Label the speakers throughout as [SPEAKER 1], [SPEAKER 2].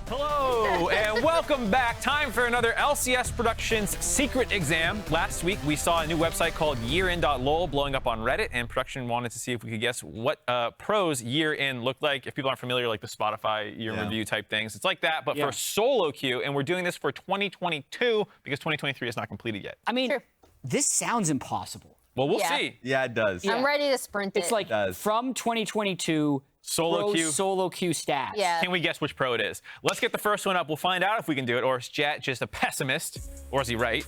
[SPEAKER 1] Hello and welcome back. Time for another LCS Productions secret exam. Last week we saw a new website called yearin.lol blowing up on Reddit, and production wanted to see if we could guess what pros year in looked like. If people aren't familiar, like the Spotify year in review type things, it's like that, but for solo queue, and we're doing this for 2022 because 2023 is not completed yet.
[SPEAKER 2] I mean, this sounds impossible.
[SPEAKER 1] Well, we'll see.
[SPEAKER 3] Yeah, it does.
[SPEAKER 4] I'm ready to sprint it.
[SPEAKER 2] It's like from 2022
[SPEAKER 1] solo queue
[SPEAKER 2] stats.
[SPEAKER 4] Yeah.
[SPEAKER 1] Can we guess which pro it is? Let's get the first one up. We'll find out if we can do it, or is Jat just a pessimist, or is he right?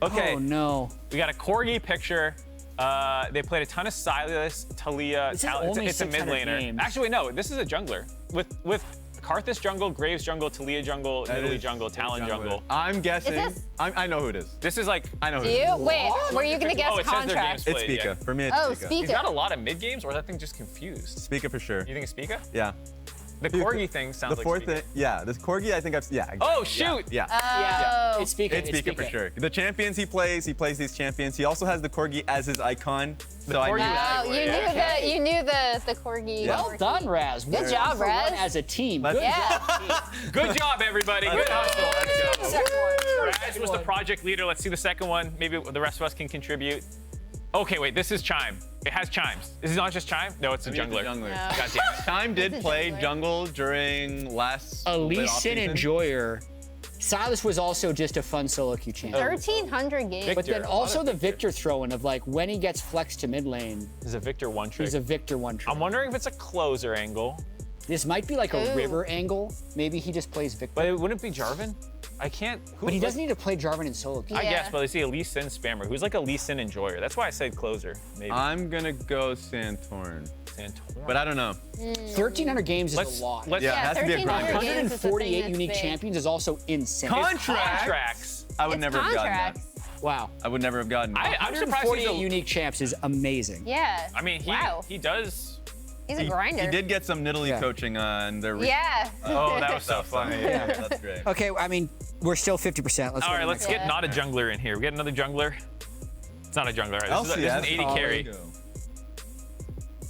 [SPEAKER 1] Okay.
[SPEAKER 2] Oh no.
[SPEAKER 1] We got a Corgi picture. They played a ton of Silas, Talia. It's a mid laner.
[SPEAKER 2] Games.
[SPEAKER 1] Actually, wait, no. This is a jungler with Karthus jungle, Graves jungle, Talia jungle, Italy jungle, Talon jungle.
[SPEAKER 3] I'm guessing.
[SPEAKER 4] Is this?
[SPEAKER 3] I know who it is.
[SPEAKER 1] This is like.
[SPEAKER 3] I know who
[SPEAKER 4] Do
[SPEAKER 3] it is.
[SPEAKER 4] you? Wait, were you going to guess
[SPEAKER 1] it says their game
[SPEAKER 4] Contractz?
[SPEAKER 1] split,
[SPEAKER 3] It's Spica.
[SPEAKER 1] yeah.
[SPEAKER 3] For me, it's
[SPEAKER 4] Oh,
[SPEAKER 3] Spica.
[SPEAKER 1] He's got
[SPEAKER 4] Spica.
[SPEAKER 1] a lot of mid games, or is that thing just confused?
[SPEAKER 3] Spica for sure.
[SPEAKER 1] You think it's Spica?
[SPEAKER 3] Yeah.
[SPEAKER 1] The Corgi thing sounds
[SPEAKER 3] The
[SPEAKER 1] like
[SPEAKER 3] fourth
[SPEAKER 1] Spica.
[SPEAKER 3] thing, yeah. This Corgi, I think I've, yeah. Exactly.
[SPEAKER 1] Oh, shoot.
[SPEAKER 3] Yeah.
[SPEAKER 4] Oh.
[SPEAKER 2] It's Spica.
[SPEAKER 3] It's Spica for sure. The champions he plays these champions. He also has the Corgi as his icon. So I knew that.
[SPEAKER 4] Oh, you knew the Corgi.
[SPEAKER 3] Yeah.
[SPEAKER 2] Well done, Raz.
[SPEAKER 4] Good job, Raz.
[SPEAKER 2] As a team.
[SPEAKER 3] Let's-
[SPEAKER 2] Good
[SPEAKER 4] Yeah.
[SPEAKER 2] job.
[SPEAKER 1] Good job, everybody. Good hustle. Let's go.
[SPEAKER 2] Second one.
[SPEAKER 1] Raz was the project leader. Let's see the second one. Maybe the rest of us can contribute. Okay, wait, this is Chime. It has chimes. Is it not just Chime? No, it's a jungler.
[SPEAKER 4] No.
[SPEAKER 1] God damn it.
[SPEAKER 3] Chime did
[SPEAKER 4] It's a
[SPEAKER 3] play
[SPEAKER 4] jungler.
[SPEAKER 3] jungle during last
[SPEAKER 2] A Lee
[SPEAKER 3] late
[SPEAKER 2] Sin
[SPEAKER 3] off-season.
[SPEAKER 2] enjoyer. Silas was also just a fun solo queue champion.
[SPEAKER 4] 1,300 games.
[SPEAKER 2] But then
[SPEAKER 1] Victor,
[SPEAKER 2] also
[SPEAKER 1] a lot
[SPEAKER 2] the
[SPEAKER 1] of
[SPEAKER 2] Victor throw-in of like when he gets flexed to mid lane,
[SPEAKER 1] This is a Victor one trick.
[SPEAKER 2] he's a Victor one trick.
[SPEAKER 1] I'm wondering if it's a closer angle,
[SPEAKER 2] This might be like a
[SPEAKER 4] Ooh.
[SPEAKER 2] river angle. Maybe he just plays Victor.
[SPEAKER 1] but it wouldn't be Jarvan. I can't.
[SPEAKER 2] But he doesn't need to play Jarvan in solo queue.
[SPEAKER 1] I
[SPEAKER 4] Yeah.
[SPEAKER 1] guess, but I see a Lee Sin spammer who's like a Lee Sin enjoyer. That's why I said closer. Maybe.
[SPEAKER 3] I'm gonna go Santorn,
[SPEAKER 1] Santorin.
[SPEAKER 3] but I don't know.
[SPEAKER 2] 1,300 games is
[SPEAKER 1] Let's
[SPEAKER 2] a lot.
[SPEAKER 1] let's
[SPEAKER 3] Yeah, it has to be a
[SPEAKER 4] 1,300
[SPEAKER 3] grind.
[SPEAKER 4] games is the thing
[SPEAKER 2] 148
[SPEAKER 4] that's
[SPEAKER 2] unique
[SPEAKER 4] big.
[SPEAKER 2] champions is also insane.
[SPEAKER 1] Contractz.
[SPEAKER 3] I would
[SPEAKER 4] It's
[SPEAKER 3] never have gotten that.
[SPEAKER 4] Contractz.
[SPEAKER 2] Wow.
[SPEAKER 3] I would never have gotten that.
[SPEAKER 1] I'm surprised he's
[SPEAKER 2] 148
[SPEAKER 1] a,
[SPEAKER 2] unique champs is amazing.
[SPEAKER 4] Yeah.
[SPEAKER 1] I mean,
[SPEAKER 4] wow.
[SPEAKER 1] he does.
[SPEAKER 4] He's a grinder.
[SPEAKER 3] He did get some Nidalee
[SPEAKER 2] Yeah.
[SPEAKER 3] coaching on their
[SPEAKER 4] Yeah.
[SPEAKER 1] Oh, that was so funny.
[SPEAKER 3] Yeah, that's great.
[SPEAKER 2] Okay, I mean, we're still 50%. Let's
[SPEAKER 1] All
[SPEAKER 2] go
[SPEAKER 1] right,
[SPEAKER 2] to the
[SPEAKER 1] let's
[SPEAKER 2] next
[SPEAKER 1] get
[SPEAKER 4] Yeah.
[SPEAKER 1] not a jungler in here. We get another jungler. It's not a jungler, right? This is an 80 carry.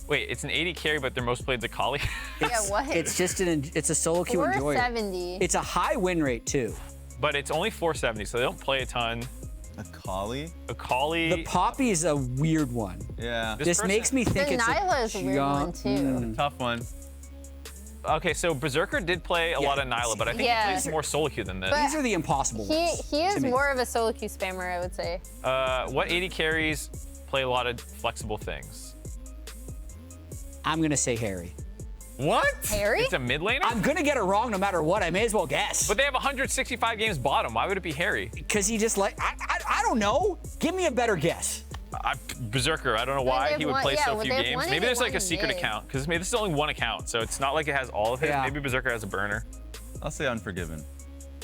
[SPEAKER 1] Wait, it's an 80 carry, but their most played the Kali.
[SPEAKER 4] Yeah, what?
[SPEAKER 2] It's just it's a solo queue enjoyer.
[SPEAKER 4] 470.
[SPEAKER 2] It's a high win rate too.
[SPEAKER 1] But it's only 470, so they don't play a ton.
[SPEAKER 3] A collie?
[SPEAKER 1] A Kali.
[SPEAKER 2] The Poppy is a weird one.
[SPEAKER 3] Yeah.
[SPEAKER 2] This
[SPEAKER 1] person-
[SPEAKER 2] makes me think
[SPEAKER 4] The
[SPEAKER 2] it's
[SPEAKER 4] Nyla is a weird one, too.
[SPEAKER 3] Tough one.
[SPEAKER 1] Okay, so Berserker did play a lot of Nyla, but I think
[SPEAKER 4] Yeah.
[SPEAKER 1] he plays more solo queue than this.
[SPEAKER 4] But-
[SPEAKER 2] These are the impossible ones.
[SPEAKER 4] He is
[SPEAKER 2] to me.
[SPEAKER 4] more of a solo queue spammer, I would say.
[SPEAKER 1] What 80 carries play a lot of flexible things?
[SPEAKER 2] I'm gonna say Harry.
[SPEAKER 3] What?
[SPEAKER 4] Harry?
[SPEAKER 1] It's a mid laner?
[SPEAKER 2] I'm gonna get it wrong no matter what. I may as well guess.
[SPEAKER 1] But they have 165 games bottom. Why would it be Harry?
[SPEAKER 2] Because he just like I don't know. Give me a better guess.
[SPEAKER 1] Berserker, I don't know why
[SPEAKER 4] they've
[SPEAKER 1] he would
[SPEAKER 4] won-
[SPEAKER 1] play
[SPEAKER 4] yeah,
[SPEAKER 1] so
[SPEAKER 4] well,
[SPEAKER 1] few
[SPEAKER 4] they've
[SPEAKER 1] games.
[SPEAKER 4] won it
[SPEAKER 1] Maybe
[SPEAKER 4] in
[SPEAKER 1] there's like a
[SPEAKER 4] one
[SPEAKER 1] secret
[SPEAKER 4] mid.
[SPEAKER 1] account, because maybe this is only one account, so it's not like it has all of his.
[SPEAKER 2] Yeah.
[SPEAKER 1] Maybe Berserker has a burner.
[SPEAKER 3] I'll say Unforgiven.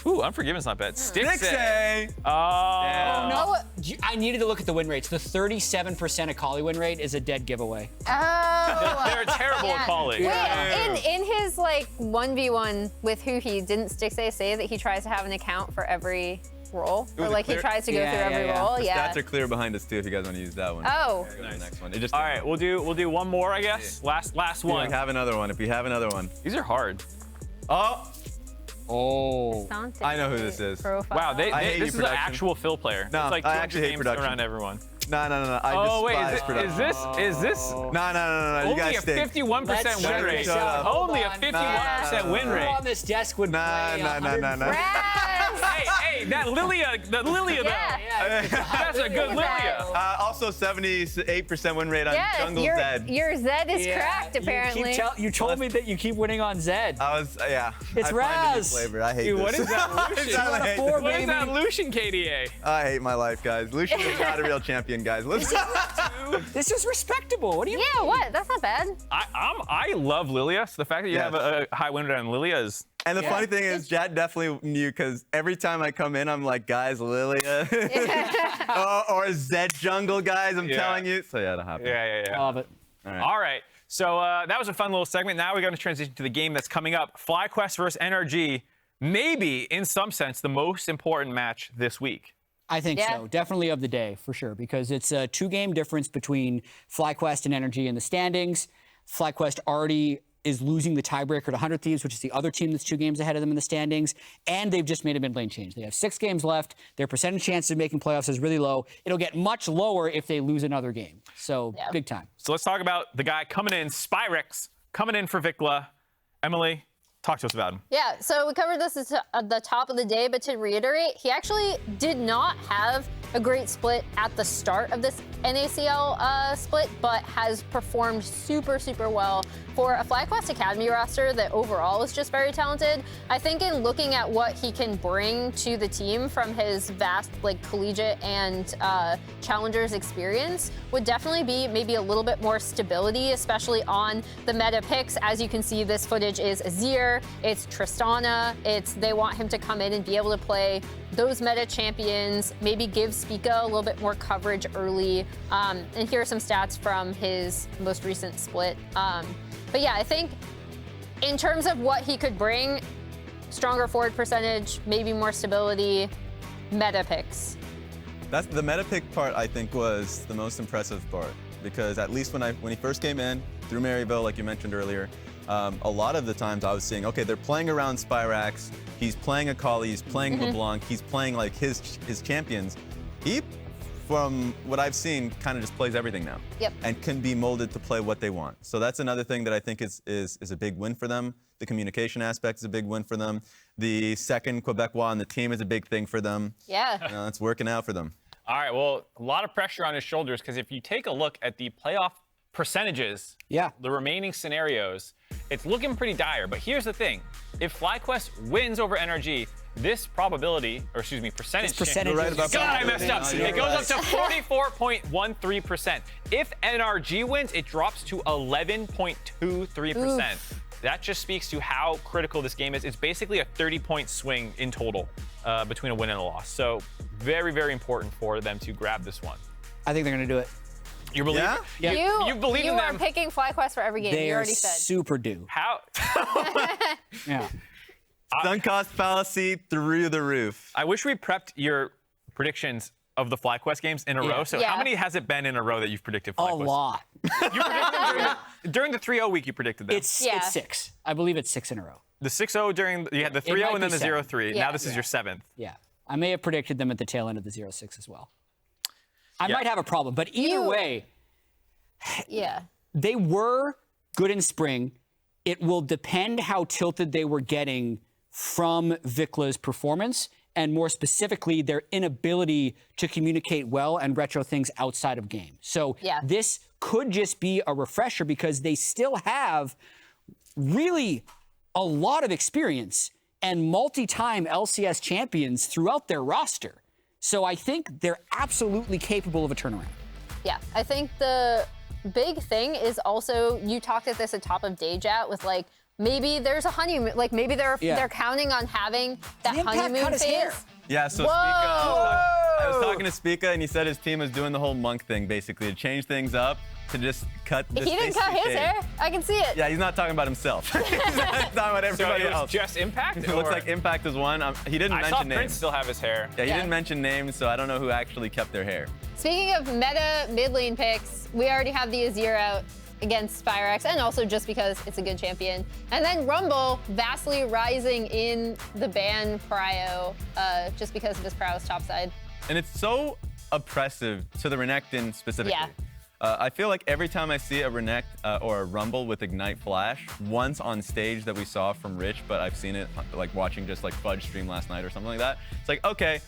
[SPEAKER 1] Ooh, Unforgiven's not bad. Stixay.
[SPEAKER 3] Stixay!
[SPEAKER 1] Oh.
[SPEAKER 4] No.
[SPEAKER 2] I needed to look at the win rates. The 37% Akali win rate is a dead giveaway.
[SPEAKER 4] Oh.
[SPEAKER 1] They're terrible at calling.
[SPEAKER 4] Wait, in his like 1v1 with who he didn't Stixay say that he tries to have an account for every role? Or
[SPEAKER 3] the
[SPEAKER 4] like he
[SPEAKER 3] clear-
[SPEAKER 4] tries to go
[SPEAKER 2] Yeah,
[SPEAKER 4] through every
[SPEAKER 2] yeah, yeah.
[SPEAKER 4] role?
[SPEAKER 3] The
[SPEAKER 4] Yeah.
[SPEAKER 3] stats are clear behind us too if you guys want to use that one.
[SPEAKER 4] Oh.
[SPEAKER 3] Go to the next one. It just
[SPEAKER 1] All right, we'll do one more, I guess. Last
[SPEAKER 3] If
[SPEAKER 1] one.
[SPEAKER 3] you have another one. If you have another one.
[SPEAKER 1] These are hard.
[SPEAKER 3] Oh!
[SPEAKER 2] Oh.
[SPEAKER 3] I know who this is.
[SPEAKER 4] Profile.
[SPEAKER 1] Wow,
[SPEAKER 3] I hate
[SPEAKER 1] this
[SPEAKER 3] you,
[SPEAKER 1] is an
[SPEAKER 3] production.
[SPEAKER 1] actual Phil player.
[SPEAKER 3] No,
[SPEAKER 1] it's like
[SPEAKER 3] I
[SPEAKER 1] 200
[SPEAKER 3] actually hate
[SPEAKER 1] games
[SPEAKER 3] production.
[SPEAKER 1] around everyone.
[SPEAKER 3] No. I
[SPEAKER 1] Oh wait,
[SPEAKER 3] despise
[SPEAKER 1] is
[SPEAKER 3] production.
[SPEAKER 1] this?
[SPEAKER 3] No.
[SPEAKER 1] Only
[SPEAKER 3] You guys
[SPEAKER 1] a
[SPEAKER 3] stink.
[SPEAKER 1] 51%
[SPEAKER 2] Let's
[SPEAKER 1] win
[SPEAKER 2] shut
[SPEAKER 1] rate.
[SPEAKER 2] this up.
[SPEAKER 1] Only a
[SPEAKER 2] Hold on.
[SPEAKER 1] 51% win
[SPEAKER 2] Who
[SPEAKER 1] rate.
[SPEAKER 2] on this desk would play
[SPEAKER 3] No.
[SPEAKER 2] 140?
[SPEAKER 1] Hey, that Lilia though.
[SPEAKER 4] Yeah.
[SPEAKER 1] That's a good Lilia.
[SPEAKER 3] Also 78% win rate on
[SPEAKER 4] Yes,
[SPEAKER 3] Jungle Zed.
[SPEAKER 4] your Zed is
[SPEAKER 2] Yeah,
[SPEAKER 4] cracked, apparently.
[SPEAKER 2] You told me that you keep winning on Zed.
[SPEAKER 3] I was, yeah.
[SPEAKER 2] It's
[SPEAKER 3] I find a new
[SPEAKER 2] Raz.
[SPEAKER 3] flavor. I hate
[SPEAKER 1] Dude,
[SPEAKER 3] this.
[SPEAKER 1] what is that
[SPEAKER 3] I
[SPEAKER 1] Lucian?
[SPEAKER 3] hate
[SPEAKER 2] Four,
[SPEAKER 3] this.
[SPEAKER 1] What is that
[SPEAKER 2] baby.
[SPEAKER 1] Lucian KDA?
[SPEAKER 3] I hate my life, guys. Lucian is not a real champion, guys. Listen.
[SPEAKER 2] This is respectable. What do you
[SPEAKER 4] Yeah, what? That's not bad.
[SPEAKER 1] I love Lilia, so the fact that you
[SPEAKER 3] Yes.
[SPEAKER 1] have a high win rate on Lilia is.
[SPEAKER 3] And the
[SPEAKER 2] Yeah.
[SPEAKER 3] funny thing is, Jad definitely knew because every time I come in, I'm like, guys, Lilia. or Zed Jungle, guys, I'm
[SPEAKER 1] Yeah.
[SPEAKER 3] telling you. So yeah, that happened.
[SPEAKER 1] Yeah.
[SPEAKER 2] Love it.
[SPEAKER 1] All right. So that was a fun little segment. Now we're going to transition to the game that's coming up. FlyQuest versus NRG. Maybe, in some sense, the most important match this week.
[SPEAKER 2] I think
[SPEAKER 4] Yeah.
[SPEAKER 2] so. Definitely of the day, for sure, because it's a 2-game difference between FlyQuest and NRG in the standings. FlyQuest already is losing the tiebreaker to 100 Thieves, which is the other team that's 2 games ahead of them in the standings, and they've just made a mid lane change. They have 6 games left. Their percentage chance of making playoffs is really low. It'll get much lower if they lose another game. So big time.
[SPEAKER 1] So let's talk about the guy coming in, Spirax, coming in for Dhokla. Emily, talk to us about him.
[SPEAKER 4] Yeah, so we covered this at the top of the day, but to reiterate, he actually did not have a great split at the start of this NACL split, but has performed super, super well for a FlyQuest Academy roster that overall is just very talented. I think in looking at what he can bring to the team from his vast collegiate and challengers experience would definitely be maybe a little bit more stability, especially on the meta picks. As you can see, this footage is Azir, it's Tristana, they want him to come in and be able to play those meta champions, maybe give Spica a little bit more coverage early. And here are some stats from his most recent split. But yeah, I think in terms of what he could bring, stronger forward percentage, maybe more stability, meta picks.
[SPEAKER 3] That's the meta pick part, I think, was the most impressive part, because at least when he first came in through Maryville, like you mentioned earlier, a lot of the times I was seeing, okay, they're playing around Spirax, he's playing Akali, he's playing LeBlanc, he's playing like his champions. He, from what I've seen, kind of just plays everything now.
[SPEAKER 4] Yep.
[SPEAKER 3] And can be molded to play what they want. So that's another thing that I think is a big win for them. The communication aspect is a big win for them. The second Quebecois on the team is a big thing for them.
[SPEAKER 4] Yeah.
[SPEAKER 3] It's working out for them.
[SPEAKER 1] All right, well, a lot of pressure on his shoulders, because if you take a look at the playoff percentages, the remaining scenarios, it's looking pretty dire. But here's the thing. If FlyQuest wins over NRG, this probability, or excuse me, percentage.
[SPEAKER 3] You're right about
[SPEAKER 1] God, I
[SPEAKER 3] that.
[SPEAKER 1] messed up. It goes up to 44.13%. If NRG wins, it drops to 11.23%. That just speaks to how critical this game is. It's basically a 30-point swing in total between a win and a loss. So very, very important for them to grab this one.
[SPEAKER 2] I think they're going to do it.
[SPEAKER 1] You believe?
[SPEAKER 2] Yeah.
[SPEAKER 1] You believe in them.
[SPEAKER 4] You are picking FlyQuest for every game.
[SPEAKER 2] They
[SPEAKER 4] you
[SPEAKER 2] are
[SPEAKER 4] already said.
[SPEAKER 2] super due.
[SPEAKER 1] How?
[SPEAKER 2] Yeah.
[SPEAKER 3] Sunk cost fallacy through the roof.
[SPEAKER 1] I wish we prepped your predictions of the FlyQuest games in a row. So how many has it been in a row that you've predicted FlyQuest?
[SPEAKER 2] A lot.
[SPEAKER 1] You predicted them during the 3-0 week. You predicted them.
[SPEAKER 2] It's 6. I believe it's 6 in a row.
[SPEAKER 1] The 6-0 during you had the 3-0 and then the 0-3. Now this is your 7th.
[SPEAKER 2] Yeah. I may have predicted them at the tail end of the 0-6 as well. I might have a problem, but either way, they were good in spring. It will depend how tilted they were getting from Dhokla's performance, and more specifically, their inability to communicate well and retro things outside of game. So this could just be a refresher, because they still have really a lot of experience and multi-time LCS champions throughout their roster. So I think they're absolutely capable of a turnaround.
[SPEAKER 4] Yeah, I think the big thing is also, you talked at this at top of day chat with maybe there's a honeymoon, maybe they're counting on having that honeymoon phase.
[SPEAKER 3] Yeah, so Spica, I was talking to Spica, and he said his team was doing the whole monk thing, basically, to change things up, to just cut this.
[SPEAKER 4] He didn't cut his hair. I can see it.
[SPEAKER 3] Yeah, he's not talking about himself. He's not talking about everybody else.
[SPEAKER 1] Just Impact?
[SPEAKER 3] It looks like Impact is one. He didn't mention names.
[SPEAKER 1] I saw Prince still have his hair.
[SPEAKER 3] Yeah, he didn't mention names, so I don't know who actually kept their hair.
[SPEAKER 4] Speaking of meta mid lane picks, we already have the Azir out against Spirax, and also just because it's a good champion. And then Rumble vastly rising in the ban prio just because of his prowess topside.
[SPEAKER 3] And it's so oppressive to the Renekton specifically.
[SPEAKER 4] Yeah.
[SPEAKER 3] I feel like every time I see a Renekton or a Rumble with Ignite Flash, once on stage that we saw from Rich, but I've seen it watching just Fudge stream last night or something like that. It's like, okay,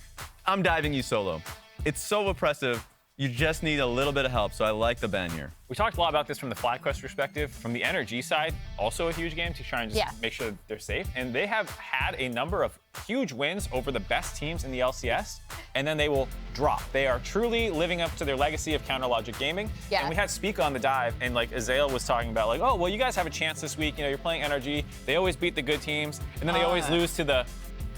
[SPEAKER 3] I'm diving you solo. It's so oppressive. You just need a little bit of help, so I like the ban here.
[SPEAKER 1] We talked a lot about this from the FlyQuest perspective. From the NRG side, also a huge game to try and just make sure they're safe. And they have had a number of huge wins over the best teams in the LCS, and then they will drop. They are truly living up to their legacy of counter logic gaming. Yeah. And we had Spica on the dive, and Azael was talking about oh, well, you guys have a chance this week. You're playing NRG. They always beat the good teams, and then they always lose to the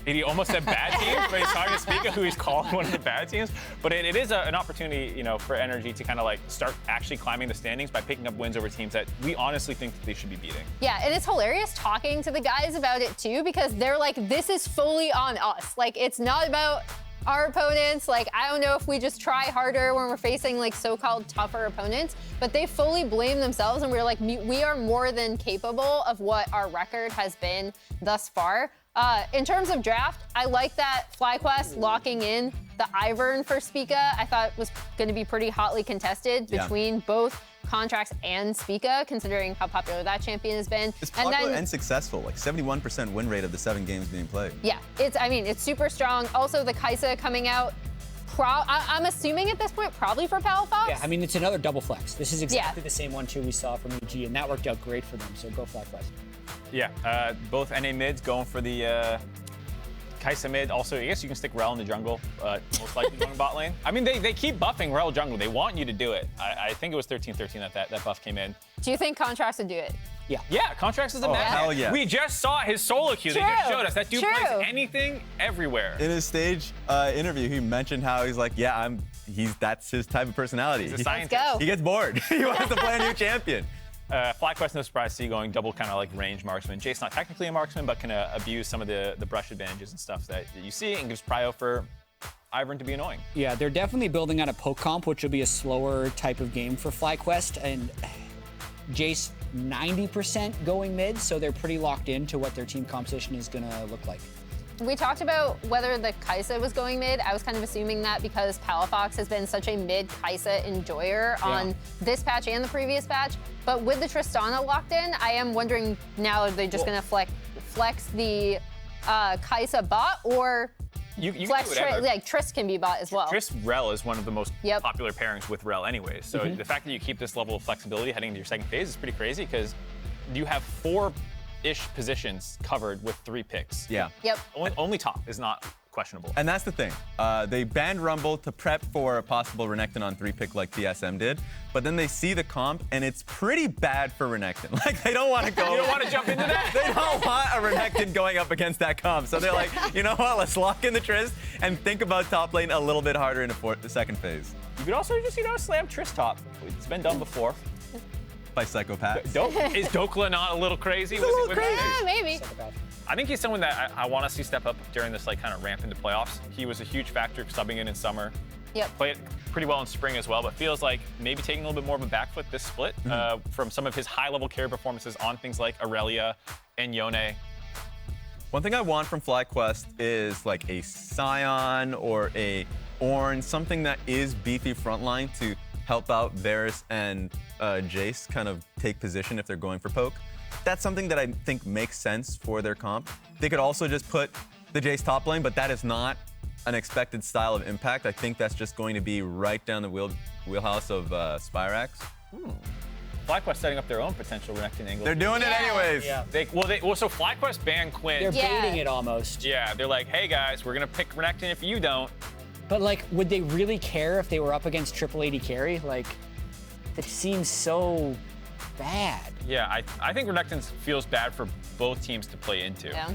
[SPEAKER 1] he almost said bad teams, but he's talking to Spica, who he's calling one of the bad teams. But it is an opportunity, for NRG to kind of start actually climbing the standings by picking up wins over teams that we honestly think that they should be beating.
[SPEAKER 4] Yeah, and it's hilarious talking to the guys about it too, because they're like, this is fully on us. It's not about our opponents. Like, I don't know if we just try harder when we're facing like so-called tougher opponents, but they fully blame themselves, and we're like, we are more than capable of what our record has been thus far. In terms of draft, I like that FlyQuest locking in the Ivern for Spica. I thought was going to be pretty hotly contested between both Contractz and Spica, considering how popular that champion has been.
[SPEAKER 3] It's popular and successful, like 71% win rate of the 7 games being played.
[SPEAKER 4] Yeah, it's super strong. Also, the Kai'Sa coming out, I'm assuming at this point, probably for Palafox.
[SPEAKER 2] Yeah, I mean, it's another double flex. This is exactly the same one, too, we saw from EG, and that worked out great for them, so go FlyQuest.
[SPEAKER 1] Yeah, both NA mids going for the Kai'Sa mid. Also, I guess you can stick Rell in the jungle, most likely going bot lane. I mean, they keep buffing Rell jungle. They want you to do it. I think it was 13-13 that buff came in.
[SPEAKER 4] Do you think Contractz would do it?
[SPEAKER 2] Yeah.
[SPEAKER 1] Yeah, Contractz is a madman.
[SPEAKER 3] hell yeah.
[SPEAKER 1] We just saw his solo queue. They just showed us. That dude plays anything, everywhere.
[SPEAKER 3] In his stage interview, he mentioned how he's like, yeah, that's his type of personality.
[SPEAKER 1] He's a scientist.
[SPEAKER 4] Let's go.
[SPEAKER 3] He gets bored. He wants to play a new champion.
[SPEAKER 1] FlyQuest, no surprise to see going double kind of like range marksman. Jayce not technically a marksman, but can abuse some of the brush advantages and stuff that you see, and gives prio for Ivern to be annoying.
[SPEAKER 2] Yeah, they're definitely building on a poke comp, which will be a slower type of game for FlyQuest, and Jayce 90% going mid, so they're pretty locked into what their team composition is gonna look like.
[SPEAKER 4] We talked about whether the Kai'Sa was going mid. I was kind of assuming that because Palafox has been such a mid Kai'Sa enjoyer on this patch and the previous patch. But with the Tristana locked in, I am wondering now, are they just going to flex the Kai'Sa bot, or
[SPEAKER 1] You
[SPEAKER 4] flex
[SPEAKER 1] can do whatever.
[SPEAKER 4] like Trist can be bot as well?
[SPEAKER 1] Trist Rell is one of the most popular pairings with Rell anyways. So the fact that you keep this level of flexibility heading into your second phase is pretty crazy, because you have 4-ish positions covered with 3 picks.
[SPEAKER 3] Yeah.
[SPEAKER 4] Yep.
[SPEAKER 1] Only top is not questionable.
[SPEAKER 3] And that's the thing. They banned Rumble to prep for a possible Renekton on 3-pick like TSM did, but then they see the comp, and it's pretty bad for Renekton. Like, they don't want to go.
[SPEAKER 1] You don't want to jump into that?
[SPEAKER 3] They don't want a Renekton going up against that comp. So they're like, you know what, let's lock in the Trist and think about top lane a little bit harder in the second phase.
[SPEAKER 1] You could also just, slam Trist top. It's been done before.
[SPEAKER 3] By psychopaths.
[SPEAKER 1] Is Dhokla not a little crazy?
[SPEAKER 3] He's a little crazy.
[SPEAKER 4] Yeah, maybe.
[SPEAKER 1] I think he's someone that I want to see step up during this kind of ramp into playoffs. He was a huge factor subbing in summer.
[SPEAKER 4] Yep.
[SPEAKER 1] Played pretty well in spring as well, but feels like maybe taking a little bit more of a back foot this split from some of his high-level carry performances on things like Aurelia and Yone.
[SPEAKER 3] One thing I want from FlyQuest is like a Scion or a Ornn, something that is beefy frontline to help out Varus and Jayce kind of take position if they're going for poke. That's something that I think makes sense for their comp. They could also just put the Jayce top lane, but that is not an expected style of impact. I think that's just going to be right down the wheelhouse of Spirax.
[SPEAKER 1] FlyQuest setting up their own potential Renekton angle.
[SPEAKER 3] They're doing it anyways.
[SPEAKER 2] Yeah.
[SPEAKER 1] So FlyQuest banned Quinn.
[SPEAKER 2] They're baiting it almost.
[SPEAKER 1] Yeah, they're like, hey guys, we're gonna pick Renekton if you don't.
[SPEAKER 2] But like, would they really care if they were up against triple AD carry? Like, that seems so bad.
[SPEAKER 1] Yeah, I think Renekton feels bad for both teams to play into.
[SPEAKER 4] Yeah.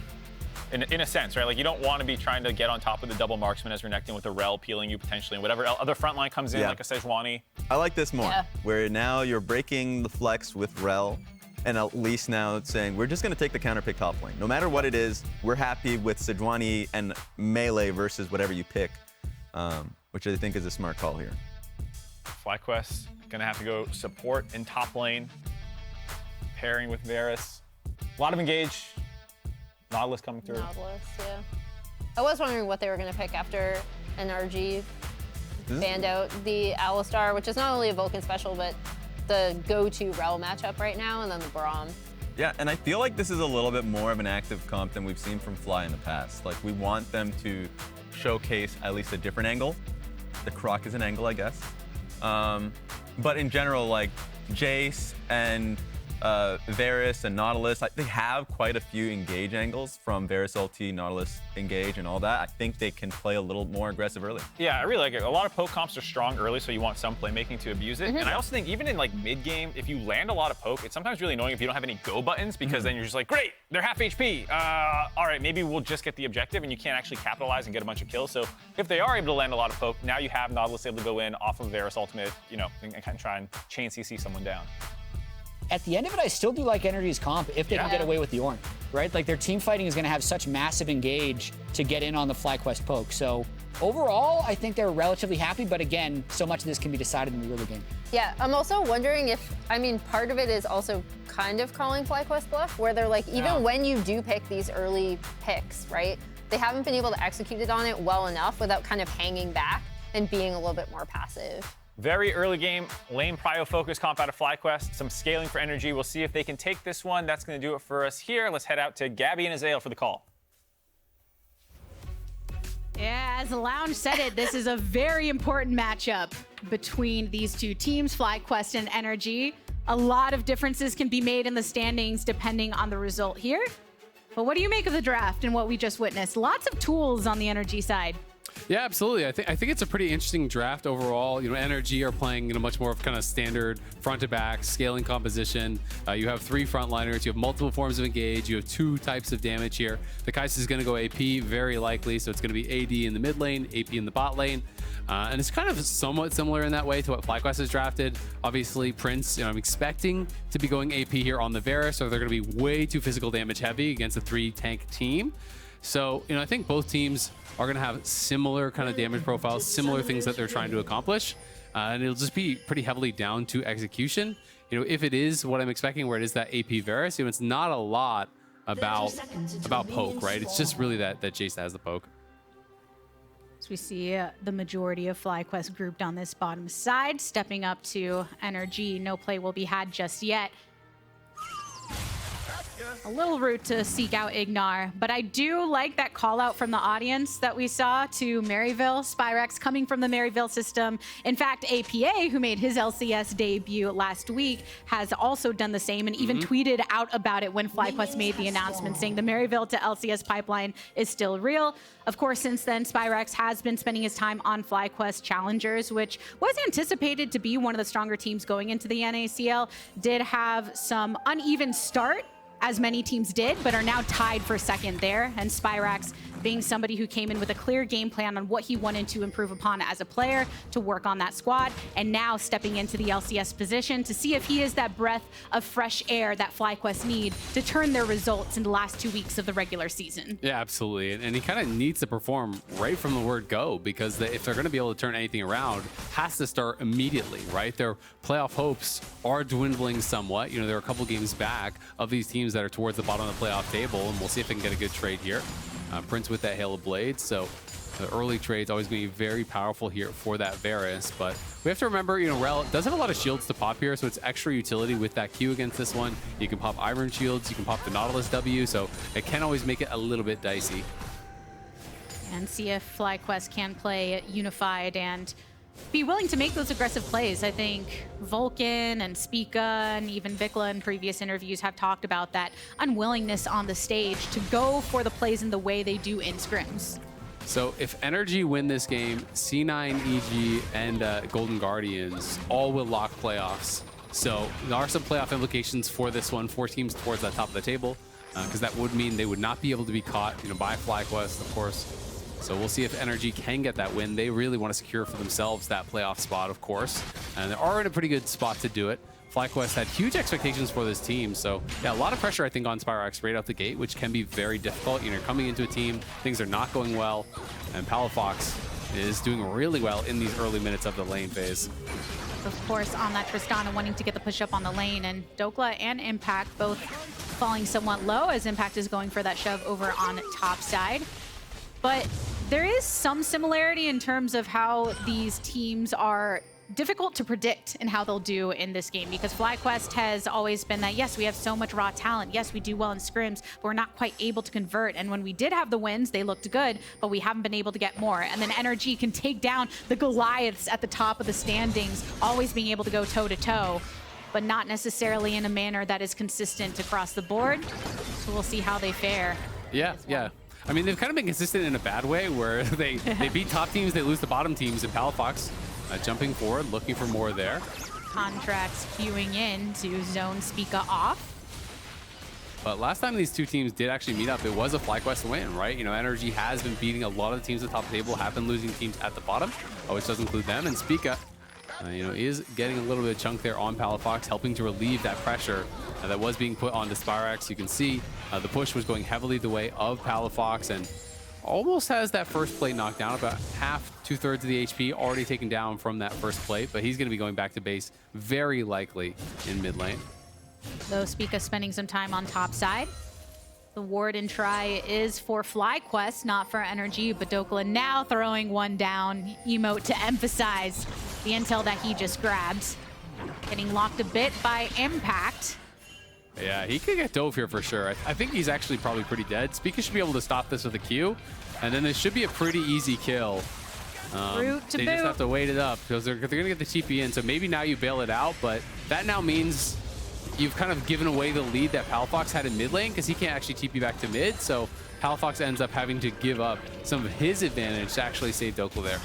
[SPEAKER 1] In a sense, right? Like, you don't want to be trying to get on top of the double marksman as Renekton with a Rell peeling you potentially, and whatever other frontline comes in, like a Sejuani.
[SPEAKER 3] I like this more, where now you're breaking the flex with Rell, and at least now it's saying, we're just going to take the counter pick top lane. No matter what it is, we're happy with Sejuani and melee versus whatever you pick, which I think is a smart call here.
[SPEAKER 1] FlyQuest gonna have to go support in top lane, pairing with Varus. A lot of engage. Nautilus coming through.
[SPEAKER 4] Nautilus, yeah. I was wondering what they were going to pick after NRG banned out the Alistar, which is not only a Vulcan special, but the go-to Rell matchup right now, and then the Braum.
[SPEAKER 3] Yeah, and I feel like this is a little bit more of an active comp than we've seen from Fly in the past. Like, we want them to showcase at least a different angle. The Croc is an angle, I guess. But in general, like, Jayce and Varus and Nautilus, they have quite a few engage angles from Varus ulti, Nautilus engage, and all that. I think they can play a little more aggressive early.
[SPEAKER 1] Yeah, I really like it. A lot of poke comps are strong early, so you want some playmaking to abuse it. And I also think even in like mid game, if you land a lot of poke, it's sometimes really annoying if you don't have any go buttons, because then you're just like, great, they're half HP. All right, maybe we'll just get the objective, and you can't actually capitalize and get a bunch of kills. So if they are able to land a lot of poke, now you have Nautilus able to go in off of Varus ultimate, and kind of try and chain CC someone down.
[SPEAKER 2] At the end of it, I still do like NRG's comp if they can get away with the Ornn, right? Like, their team fighting is going to have such massive engage to get in on the FlyQuest poke. So overall, I think they're relatively happy, but again, so much of this can be decided in the early game.
[SPEAKER 4] Yeah, I'm also wondering if, I mean, part of it is also kind of calling FlyQuest bluff, where they're like, even when you do pick these early picks, right, they haven't been able to execute it on it well enough without kind of hanging back and being a little bit more passive.
[SPEAKER 1] Very early game, lane prio focus comp out of FlyQuest, some scaling for NRG. We'll see if they can take this one. That's going to do it for us here. Let's head out to Gabby and Azael for the call.
[SPEAKER 5] Yeah, as the lounge said it, this is a very important matchup between these two teams, FlyQuest and NRG. A lot of differences can be made in the standings depending on the result here. But what do you make of the draft and what we just witnessed? Lots of tools on the NRG side.
[SPEAKER 6] Yeah, absolutely. I think it's a pretty interesting draft overall. You know, NRG are playing much more of kind of standard front to back scaling composition. You have 3 frontliners. You have multiple forms of engage. You have 2 types of damage here. The Kai'Sa is going to go AP very likely, so it's going to be AD in the mid lane, AP in the bot lane. And it's kind of somewhat similar in that way to what FlyQuest has drafted. Obviously, Prince, I'm expecting to be going AP here on the Varus, so they're going to be way too physical damage heavy against a 3-tank team. So, I think both teams are going to have similar kind of damage profiles, similar things that they're trying to accomplish. And it'll just be pretty heavily down to execution. If it is what I'm expecting, where it is that AP Varus, it's not a lot about poke, right? It's just really that Jayce has the poke.
[SPEAKER 5] So we see the majority of FlyQuest grouped on this bottom side, stepping up to NRG. No play will be had just yet. A little rude to seek out IgNar, but I do like that call out from the audience that we saw to Maryville. Spirax coming from the Maryville system. In fact, APA, who made his LCS debut last week, has also done the same and even tweeted out about it when FlyQuest made the announcement, saying the Maryville to LCS pipeline is still real. Of course, since then, Spirax has been spending his time on FlyQuest Challengers, which was anticipated to be one of the stronger teams going into the NACL. Did have some uneven start, as many teams did, but are now tied for second there. And Spirax being somebody who came in with a clear game plan on what he wanted to improve upon as a player to work on that squad, and now stepping into the LCS position to see if he is that breath of fresh air that FlyQuest need to turn their results in the last 2 weeks of the regular season.
[SPEAKER 6] Yeah, absolutely. And he kind of needs to perform right from the word go, because if they're going to be able to turn anything around, has to start immediately, right? Their playoff hopes are dwindling somewhat. They're a couple games back of these teams that are towards the bottom of the playoff table, and we'll see if they can get a good trade here. Prince with that Hail of Blades, so the early trade's always going to be very powerful here for that Varus. But we have to remember, Rell does have a lot of shields to pop here, so it's extra utility with that Q against this one. You can pop Ivern shields, you can pop the Nautilus W, so it can always make it a little bit dicey.
[SPEAKER 5] And see if FlyQuest can play unified and be willing to make those aggressive plays. I think Vulcan and Spica and even Dhokla in previous interviews have talked about that unwillingness on the stage to go for the plays in the way they do in scrims.
[SPEAKER 6] So if NRG win this game, C9, EG, and Golden Guardians all will lock playoffs. So there are some playoff implications for this one, 4 teams towards that top of the table, because that would mean they would not be able to be caught by FlyQuest, of course. So we'll see if NRG can get that win. They really want to secure for themselves that playoff spot, of course. And they are in a pretty good spot to do it. FlyQuest had huge expectations for this team. So yeah, a lot of pressure, I think, on Spirax right out the gate, which can be very difficult. You're coming into a team, things are not going well. And Palafox is doing really well in these early minutes of the lane phase.
[SPEAKER 5] Of course, on that Tristana wanting to get the push up on the lane, and Dhokla and Impact both falling somewhat low as Impact is going for that shove over on top side. But there is some similarity in terms of how these teams are difficult to predict in how they'll do in this game, because FlyQuest has always been that, yes, we have so much raw talent. Yes, we do well in scrims, but we're not quite able to convert. And when we did have the wins, they looked good, but we haven't been able to get more. And then NRG can take down the Goliaths at the top of the standings, always being able to go toe-to-toe, but not necessarily in a manner that is consistent across the board. So we'll see how they fare.
[SPEAKER 6] Yeah. I mean, they've kind of been consistent in a bad way, where they beat top teams, they lose the bottom teams. And Palafox jumping forward, looking for more there.
[SPEAKER 5] Contractz queuing in to zone Spica off.
[SPEAKER 6] But last time these two teams did actually meet up, it was a FlyQuest win, right? NRG has been beating a lot of the teams at the top of the table, have been losing teams at the bottom, which does include them. And Spica, is getting a little bit of chunk there on Palafox, helping to relieve that pressure that was being put onto Spirax. You can see the push was going heavily the way of Palafox, and almost has that first plate knocked down, about half, 2/3 of the HP already taken down from that first plate, but he's going to be going back to base very likely in mid lane.
[SPEAKER 5] Though Spica spending some time on top side. The ward and try is for FlyQuest, not for NRG, but Dhokla now throwing one down. Emote to emphasize the intel that he just grabbed. Getting locked a bit by Impact.
[SPEAKER 6] Yeah, he could get dove here for sure. I think he's actually probably pretty dead. Spica should be able to stop this with a Q, and then this should be a pretty easy kill.
[SPEAKER 5] Root to
[SPEAKER 6] they
[SPEAKER 5] boot.
[SPEAKER 6] just have to wait it up because they're going to get the TP in, so maybe now you bail it out, but that now means you've kind of given away the lead that Palafox had in mid lane because he can't actually TP back to mid, so Palafox ends up having to give up some of his advantage to actually save Dhokla there.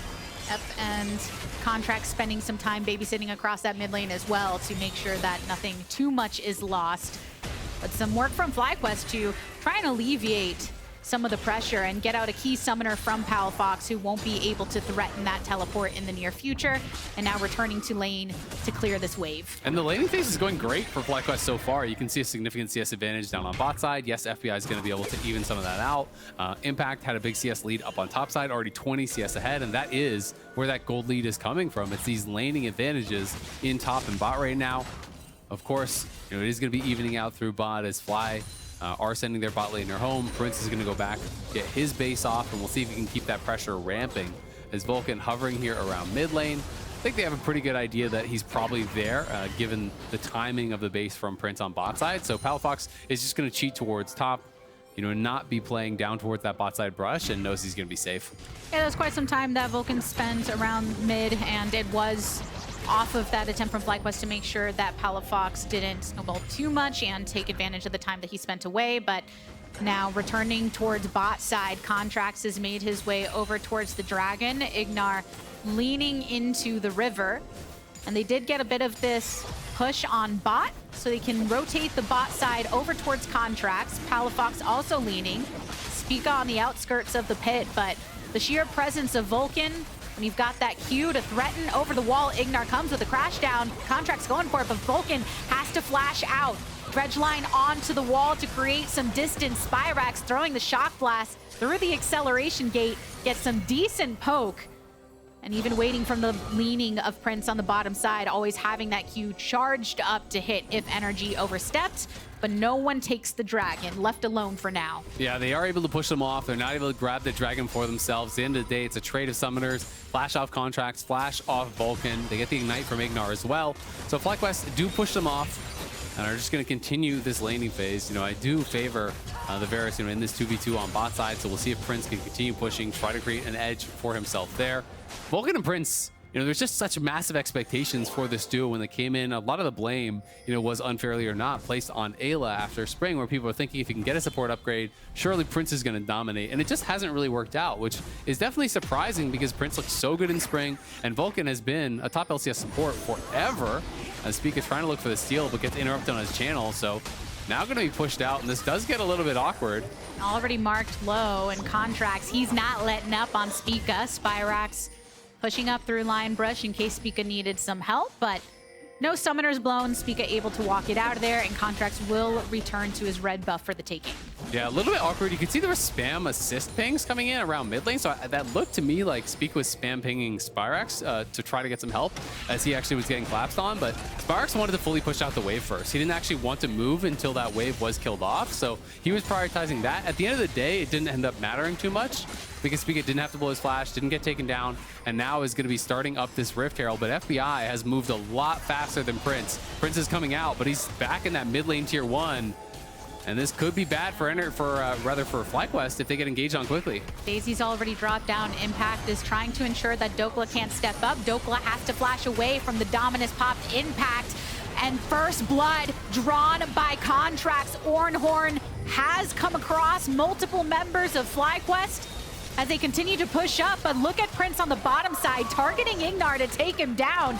[SPEAKER 5] Yep, and Contractz spending some time babysitting across that mid lane as well to make sure that nothing too much is lost. But some work from FlyQuest to try and alleviate some of the pressure and get out a key summoner from Palafox who won't be able to threaten that teleport in the near future, and now returning to lane to clear this wave.
[SPEAKER 6] And the laning phase is going great for FlyQuest so far. You can see a significant CS advantage down on bot side. Yes, FBI is going to be able to even some of that out. Impact had a big CS lead up on top side, already 20 CS ahead, and that is where that gold lead is coming from. It's these laning advantages in top and bot right now. Of course, it is going to be evening out through bot as Fly are sending their bot laner home. Prince is going to go back, get his base off, and we'll see if he can keep that pressure ramping. As Vulcan hovering here around mid lane, I think they have a pretty good idea that he's probably there, given the timing of the base from Prince on bot side. So Palafox is just going to cheat towards top, not be playing down towards that bot side brush, and knows he's going to be safe.
[SPEAKER 5] Yeah, there's quite some time that Vulcan spent around mid, and it was off of that attempt from FlyQuest to make sure that Palafox didn't snowball too much and take advantage of the time that he spent away. But now returning towards bot side, Contractz has made his way over towards the dragon. IgNar leaning into the river. And they did get a bit of this push on bot, so they can rotate the bot side over towards Contractz. Palafox also leaning. Spica on the outskirts of the pit, but the sheer presence of Vulcan, when you've got that Q to threaten over the wall, IgNar comes with a crash down. Contractz going for it, but Vulcan has to flash out. Dredge line onto the wall to create some distance. Spirax throwing the shock blast through the acceleration gate, gets some decent poke. And even waiting from the leaning of Prince on the bottom side, always having that Q charged up to hit if energy overstepped. But no one takes the dragon, left alone for now.
[SPEAKER 6] Yeah, they are able to push them off. They're not able to grab the dragon for themselves. At the end of the day, it's a trade of summoners. Flash off Contractz, flash off Vulcan. They get the ignite from IgNar as well. So FlyQuest do push them off and are just going to continue this laning phase. I do favor the Varus in this 2v2 on bot side, so we'll see if Prince can continue pushing, try to create an edge for himself there. Vulcan and Prince, there's just such massive expectations for this duo when they came in. A lot of the blame, was unfairly or not placed on Ayla after Spring, where people are thinking if he can get a support upgrade, surely Prince is going to dominate. And it just hasn't really worked out, which is definitely surprising because Prince looks so good in Spring, and Vulcan has been a top LCS support forever. As Spica is trying to look for the steal, but gets interrupted on his channel. So now going to be pushed out, and this does get a little bit awkward.
[SPEAKER 5] Already marked low, and Contractz, he's not letting up on Spica. Spirax pushing up through line brush in case Spica needed some help, but no summoners blown. Spica able to walk it out of there, and Contractz will return to his red buff for the taking.
[SPEAKER 6] Yeah, a little bit awkward. You can see there were spam assist pings coming in around mid lane, so that looked to me like Spica was spam pinging Spirax to try to get some help as he actually was getting collapsed on, but Spirax wanted to fully push out the wave first. He didn't actually want to move until that wave was killed off, so he was prioritizing that. At the end of the day, it didn't end up mattering too much because Spica didn't have to blow his flash, didn't get taken down, and now is going to be starting up this Rift Herald, but FBI has moved a lot faster than Prince. Prince is coming out, but he's back in that mid lane tier 1. And this could be bad for FlyQuest if they get engaged on quickly.
[SPEAKER 5] Daisy's already dropped down. Impact is trying to ensure that Dhokla can't step up. Dhokla has to flash away from the Dominus popped Impact. And first blood drawn by Contractz. Ornn has come across multiple members of FlyQuest as they continue to push up. But look at Prince on the bottom side, targeting IgNar to take him down.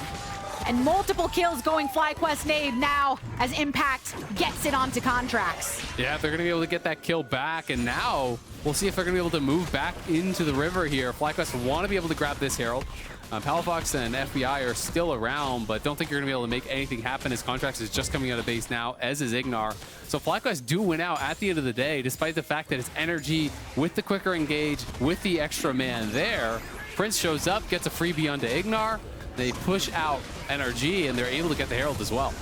[SPEAKER 5] And multiple kills going FlyQuest nade now as Impact gets it onto Contractz.
[SPEAKER 6] Yeah, they're going to be able to get that kill back, and now we'll see if they're going to be able to move back into the river here. FlyQuest want to be able to grab this Herald. Palafox and FBI are still around, but don't think you're going to be able to make anything happen as Contractz is just coming out of base now, as is IgNar. So FlyQuest do win out at the end of the day, despite the fact that it's NRG with the quicker engage, with the extra man there. Prince shows up, gets a freebie onto IgNar. They push out NRG, and they're able to get the Herald as well.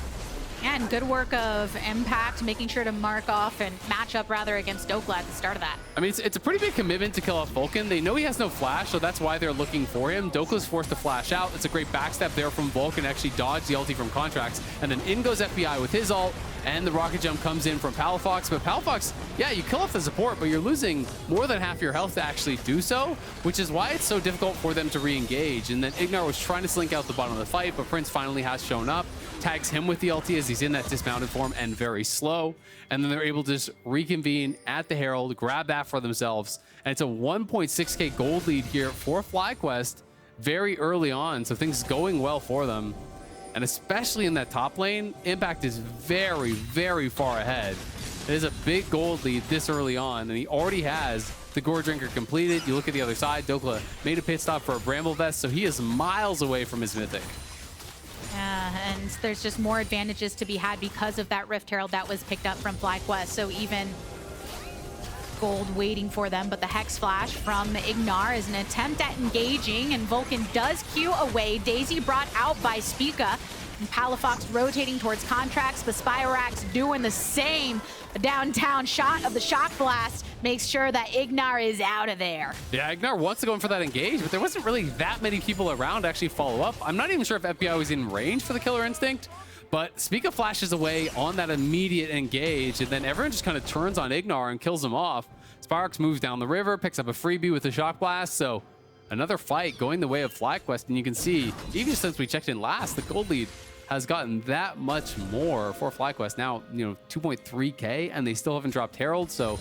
[SPEAKER 5] And good work of Impact, making sure to mark off and match up rather against Dhokla at the start of that.
[SPEAKER 6] I mean, it's a pretty big commitment to kill off Vulcan. They know he has no flash, so that's why they're looking for him. Dhokla's forced to flash out. It's a great backstep there from Vulcan, actually dodge the ulti from Contractz. And then in goes FBI with his ult, and the rocket jump comes in from Palafox. But Palafox, yeah, you kill off the support, but you're losing more than half your health to actually do so, which is why it's so difficult for them to re-engage. And then IgNar was trying to slink out the bottom of the fight, but Prince finally has shown up, tags him with the ulti as he's in that dismounted form and very slow. And then they're able to just reconvene at the Herald, grab that for themselves. And it's a 1.6k gold lead here for FlyQuest very early on. So things going well for them. And especially in that top lane, Impact is very, very far ahead. It is a big gold lead this early on, and he already has the Gore Drinker completed. You look at the other side, Dhokla made a pit stop for a Bramble Vest, so he is miles away from his Mythic.
[SPEAKER 5] Yeah, and there's just more advantages to be had because of that Rift Herald that was picked up from FlyQuest. So even gold waiting for them, but the Hex Flash from IgNar is an attempt at engaging, and Vulcan does queue away. Daisy brought out by Spica, and Palafox rotating towards Contractz, but Spirax doing the same. A downtown shot of the Shock Blast makes sure that IgNar is out of there.
[SPEAKER 6] Yeah, IgNar wants to go in for that engage, but there wasn't really that many people around to actually follow up. I'm not even sure if FBI was in range for the Killer Instinct, but Spica flashes away on that immediate engage, and then everyone just kind of turns on IgNar and kills him off. Spirax moves down the river, picks up a freebie with the Shock Blast, so another fight going the way of FlyQuest, and you can see, even since we checked in last, the gold lead has gotten that much more for FlyQuest. Now, 2.3k, and they still haven't dropped Herald, so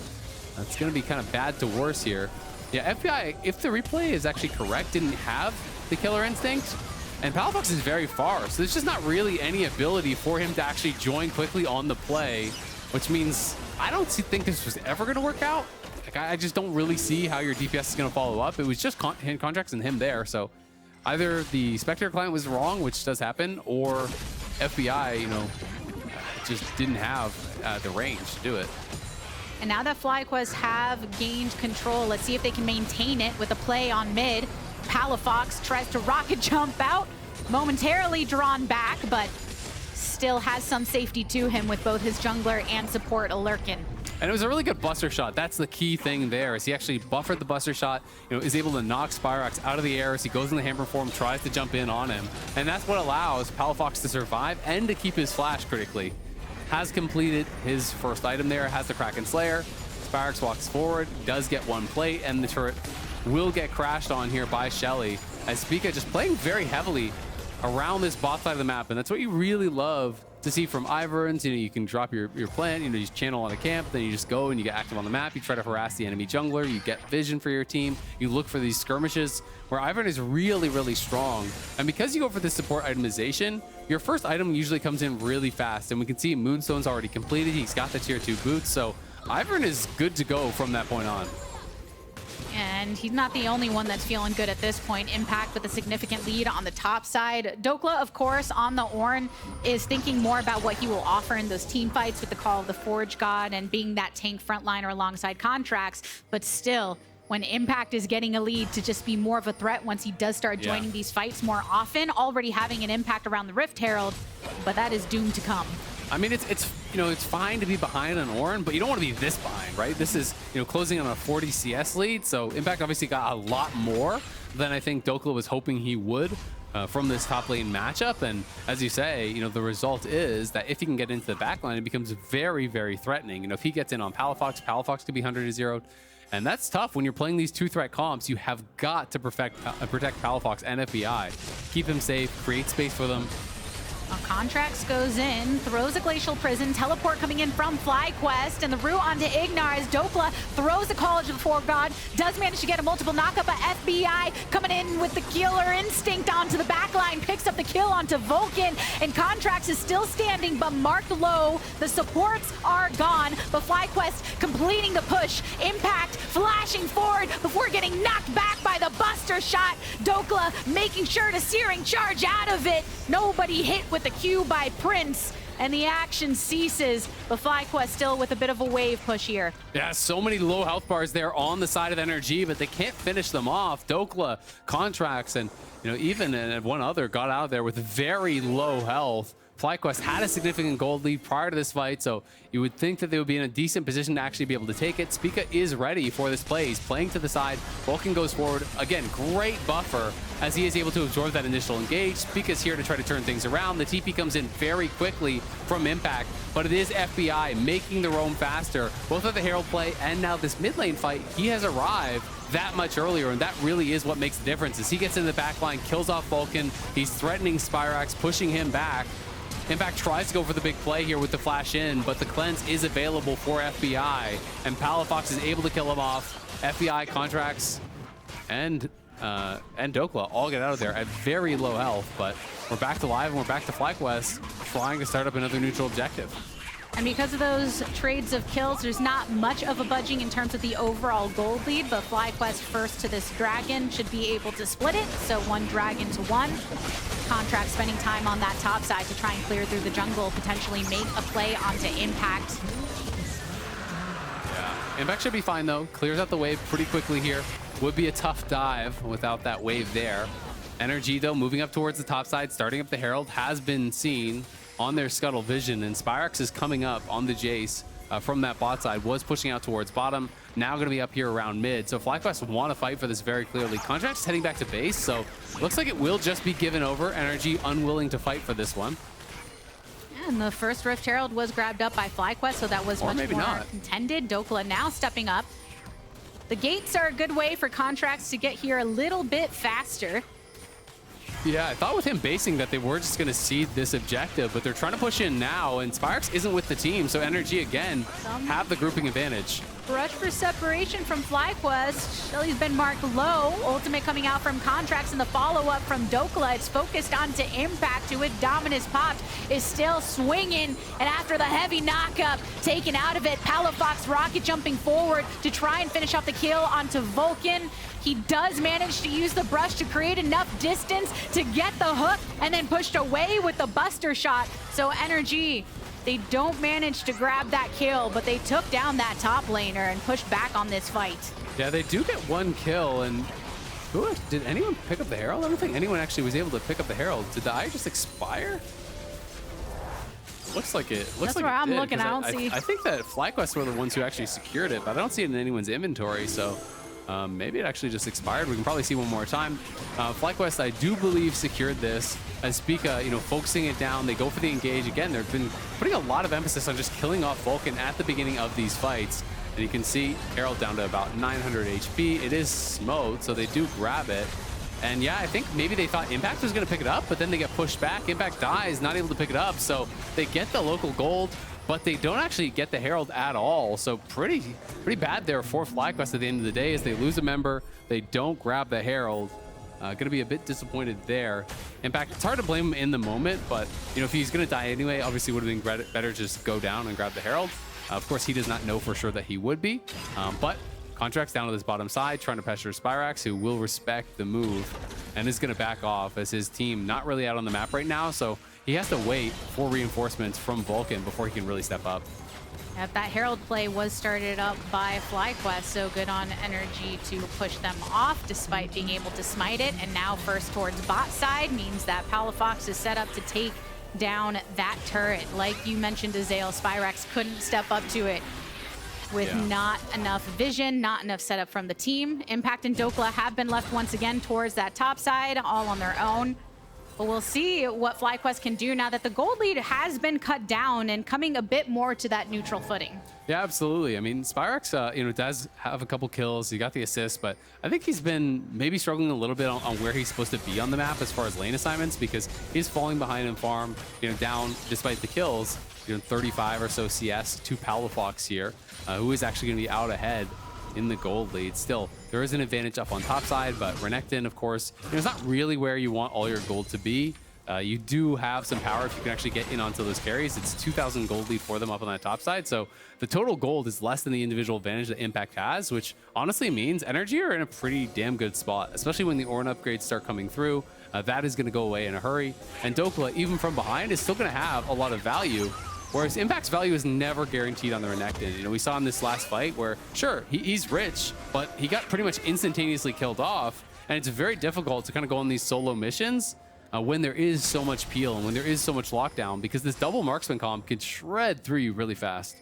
[SPEAKER 6] that's going to be kind of bad to worse here. Yeah, FBI, if the replay is actually correct, didn't have the Killer Instinct, and Palafox is very far, so there's just not really any ability for him to actually join quickly on the play, which means I don't think this was ever going to work out. Like, I just don't really see how your DPS is going to follow up. It was just Contractz and him there, so either the Spectre client was wrong, which does happen, or FBI, just didn't have the range to do it.
[SPEAKER 5] And now that FlyQuest have gained control, let's see if they can maintain it with a play on mid. Palafox tries to rocket jump out, momentarily drawn back, but still has some safety to him with both his jungler and support Lurkin.
[SPEAKER 6] And it was a really good buster shot. That's the key thing there, is he actually buffered the buster shot, is able to knock Spirax out of the air as he goes in the hammer form, tries to jump in on him. And that's what allows Palafox to survive and to keep his flash critically. Has completed his first item there, has the Kraken Slayer. Spirax walks forward, does get one plate, and the turret will get crashed on here by Shelly, as Spica just playing very heavily around this bot side of the map. And that's what you really love to see from Ivern. You can drop your plant, you just channel on a camp, then you just go and you get active on the map, you try to harass the enemy jungler, you get vision for your team, you look for these skirmishes where Ivern is really, really strong. And because you go for this support itemization, your first item usually comes in really fast, and we can see Moonstone's already completed, he's got the tier 2 boots, so Ivern is good to go from that point on.
[SPEAKER 5] And he's not the only one that's feeling good at this point. Impact with a significant lead on the top side. Dhokla, of course, on the Ornn is thinking more about what he will offer in those team fights with the Call of the Forge God and being that tank frontliner alongside Contractz. But still, when Impact is getting a lead, to just be more of a threat once he does start joining these fights more often, already having an impact around the Rift Herald, but that is doomed to come.
[SPEAKER 6] I mean, it's fine to be behind on Ornn, but you don't want to be this behind, right? This is, closing on a 40 CS lead, so Impact obviously got a lot more than I think Dhokla was hoping he would from this top lane matchup. And as you say, the result is that if he can get into the backline, it becomes very, very threatening. If he gets in on Palafox, Palafox could be 100-0'd. And that's tough when you're playing these 2-threat comps. You have got to protect Palafox and FBI. Keep him safe, create space for them.
[SPEAKER 5] Contractz goes in, throws a Glacial Prison, teleport coming in from FlyQuest, and the route onto IgNar as Dhokla throws the College of the Forge God, does manage to get a multiple knockup, but FBI coming in with the Killer Instinct onto the backline, picks up the kill onto Vulcan, and Contractz is still standing, but marked low. The supports are gone, but FlyQuest completing the push. Impact flashing forward before getting knocked back by the Buster shot. Dhokla making sure to Searing Charge out of it. Nobody hit with the Q by Prince, and the action ceases. But FlyQuest still with a bit of a wave push here.
[SPEAKER 6] Yeah, so many low health bars there on the side of NRG, but they can't finish them off. Dhokla, Contractz, and even one other got out of there with very low health. FlyQuest had a significant gold lead prior to this fight, so you would think that they would be in a decent position to actually be able to take it. Spica is ready for this play. He's playing to the side. Vulcan goes forward. Again, great buffer as he is able to absorb that initial engage. Spica's here to try to turn things around. The TP comes in very quickly from Impact, but it is FBI making the roam faster. Both of the Herald play and now this mid lane fight, he has arrived that much earlier, and that really is what makes the difference. As he gets in the back line, kills off Vulcan, he's threatening Spirax, pushing him back. Impact tries to go for the big play here with the flash in, but the cleanse is available for FBI, and Palafox is able to kill him off. FBI, Contractz, and Dhokla all get out of there at very low health, but we're back to live and we're back to FlyQuest trying to start up another neutral objective.
[SPEAKER 5] And because of those trades of kills, there's not much of a budging in terms of the overall gold lead, but FlyQuest first to this dragon should be able to split it. So 1 dragon to 1. Contractz spending time on that top side to try and clear through the jungle, potentially make a play onto Impact.
[SPEAKER 6] Yeah, Impact should be fine though. Clears out the wave pretty quickly here. Would be a tough dive without that wave there. NRG though, moving up towards the top side, starting up the Herald, has been seen on their scuttle vision, and Spirax is coming up on the Jayce from that bot side, was pushing out towards bottom, now going to be up here around mid. So FlyQuest want to fight for this very clearly. Contractz is heading back to base, so looks like it will just be given over. NRG unwilling to fight for this one.
[SPEAKER 5] And the first Rift Herald was grabbed up by FlyQuest, so that was
[SPEAKER 6] Or
[SPEAKER 5] much
[SPEAKER 6] maybe
[SPEAKER 5] more
[SPEAKER 6] not.
[SPEAKER 5] intended. Dhokla now stepping up. The gates are a good way for Contractz to get here a little bit faster.
[SPEAKER 6] Yeah, I thought with him basing that they were just going to cede this objective, but they're trying to push in now, and Spirax isn't with the team, so NRG again have the grouping advantage.
[SPEAKER 5] Rush for separation from FlyQuest. Shelly's been marked low. Ultimate coming out from Contractz, and the follow-up from Dhokla. It's focused onto Impact, who with Dominus popped is still swinging. And after the heavy knockup taken out of it, Palafox rocket jumping forward to try and finish off the kill onto Vulcan. He does manage to use the brush to create enough distance to get the hook, and then pushed away with the buster shot. So NRG, they don't manage to grab that kill, but they took down that top laner and pushed back on this fight.
[SPEAKER 6] Yeah, they do get 1 kill, and did anyone pick up the Herald? I don't think anyone actually was able to pick up the Herald. Did the eye just expire? Looks like it. Looks
[SPEAKER 5] That's
[SPEAKER 6] like
[SPEAKER 5] where
[SPEAKER 6] it
[SPEAKER 5] I'm
[SPEAKER 6] did,
[SPEAKER 5] looking. I don't see.
[SPEAKER 6] I think that FlyQuest were the ones who actually secured it, but I don't see it in anyone's inventory, so maybe it actually just expired. We can probably see one more time. FlyQuest, I do believe, secured this as Spica, focusing it down. They go for the engage. Again, they've been putting a lot of emphasis on just killing off Vulcan at the beginning of these fights. And you can see Herald down to about 900 HP. It is smote, so they do grab it. And yeah, I think maybe they thought Impact was going to pick it up, but then they get pushed back. Impact dies, not able to pick it up. So they get the local gold, but they don't actually get the Herald at all. So pretty bad there for FlyQuest at the end of the day as they lose a member. They don't grab the Herald. Going to be a bit disappointed there. Impact, it's hard to blame him in the moment, but if he's going to die anyway, obviously would have been better just go down and grab the Herald. Of course, he does not know for sure that he would be, but Contractz down to this bottom side, trying to pressure Spirax, who will respect the move and is going to back off as his team not really out on the map right now. So he has to wait for reinforcements from Vulcan before he can really step up.
[SPEAKER 5] Yep, that Herald play was started up by FlyQuest, so good on NRG to push them off despite being able to smite it. And now first towards bot side means that Palafox is set up to take down that turret. Like you mentioned, Azael, Spirax couldn't step up to it with not enough vision, not enough setup from the team. Impact and Dhokla have been left once again towards that top side, all on their own. But we'll see what FlyQuest can do now that the gold lead has been cut down and coming a bit more to that neutral footing.
[SPEAKER 6] Yeah, absolutely. I mean, Spirax, does have a couple kills. He got the assist, but I think he's been maybe struggling a little bit on where he's supposed to be on the map as far as lane assignments, because he's falling behind in farm, down despite the kills. 35 or so CS to Palafox here, who is actually going to be out ahead in the gold lead. Still, there is an advantage up on top side, but Renekton, of course, it's not really where you want all your gold to be. you do have some power if you can actually get in onto those carries. It's 2,000 gold lead for them up on that top side. So the total gold is less than the individual advantage that Impact has, which honestly means NRG are in a pretty damn good spot, especially when the Ornn upgrades start coming through. That is going to go away in a hurry. And Dhokla, even from behind, is still going to have a lot of value. Whereas Impact's value is never guaranteed on the Renekton. You know, we saw in this last fight where, sure, he's rich, but he got pretty much instantaneously killed off. And it's very difficult to kind of go on these solo missions when there is so much peel and when there is so much lockdown, because this double marksman comp can shred through you really fast.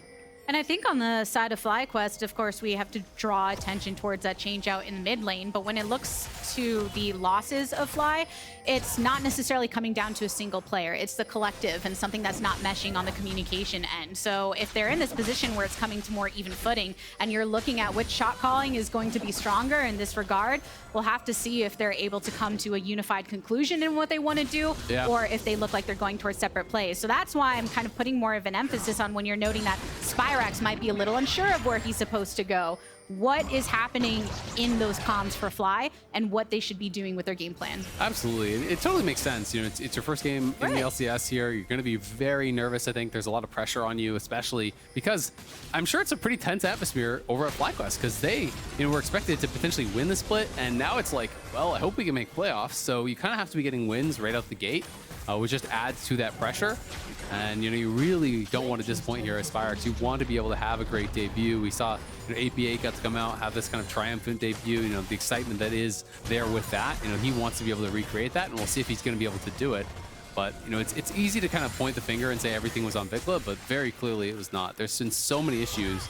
[SPEAKER 5] And I think on the side of FlyQuest, of course, we have to draw attention towards that change out in the mid lane. But when it looks to the losses of Fly, it's not necessarily coming down to a single player. It's the collective and something that's not meshing on the communication end. So if they're in this position where it's coming to more even footing and you're looking at which shot calling is going to be stronger in this regard, we'll have to see if they're able to come to a unified conclusion in what they want to do, or if they look like they're going towards separate plays. So that's why I'm kind of putting more of an emphasis on when you're noting that Spirax might be a little unsure of where he's supposed to go. What is happening in those comms for Fly and what they should be doing with their game plan?
[SPEAKER 6] Absolutely. It totally makes sense. You know, it's your first game in the LCS here. You're going to be very nervous. I think there's a lot of pressure on you, especially because I'm sure it's a pretty tense atmosphere over at FlyQuest, because they, you know, were expected to potentially win the split. And now it's like, well, I hope we can make playoffs. So you kind of have to be getting wins right out the gate, which just adds to that pressure. And, you know, you really don't want to disappoint here as Spirax. You want to be able to have a great debut. We saw, you know, APA got to come out, have this kind of triumphant debut. You know, the excitement that is there with that. You know, he wants to be able to recreate that, and we'll see if he's going to be able to do it. But, you know, it's easy to kind of point the finger and say everything was on Dhokla, but very clearly it was not. There's been so many issues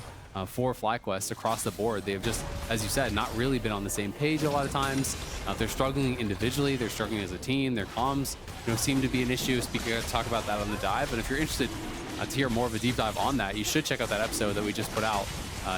[SPEAKER 6] for FlyQuest across the board. They have just, as you said, not really been on the same page a lot of times. They're struggling individually. They're struggling as a team. Their comms, you know, seem to be an issue. Speaker talk about that on the dive. But if you're interested to hear more of a deep dive on that, you should check out that episode that we just put out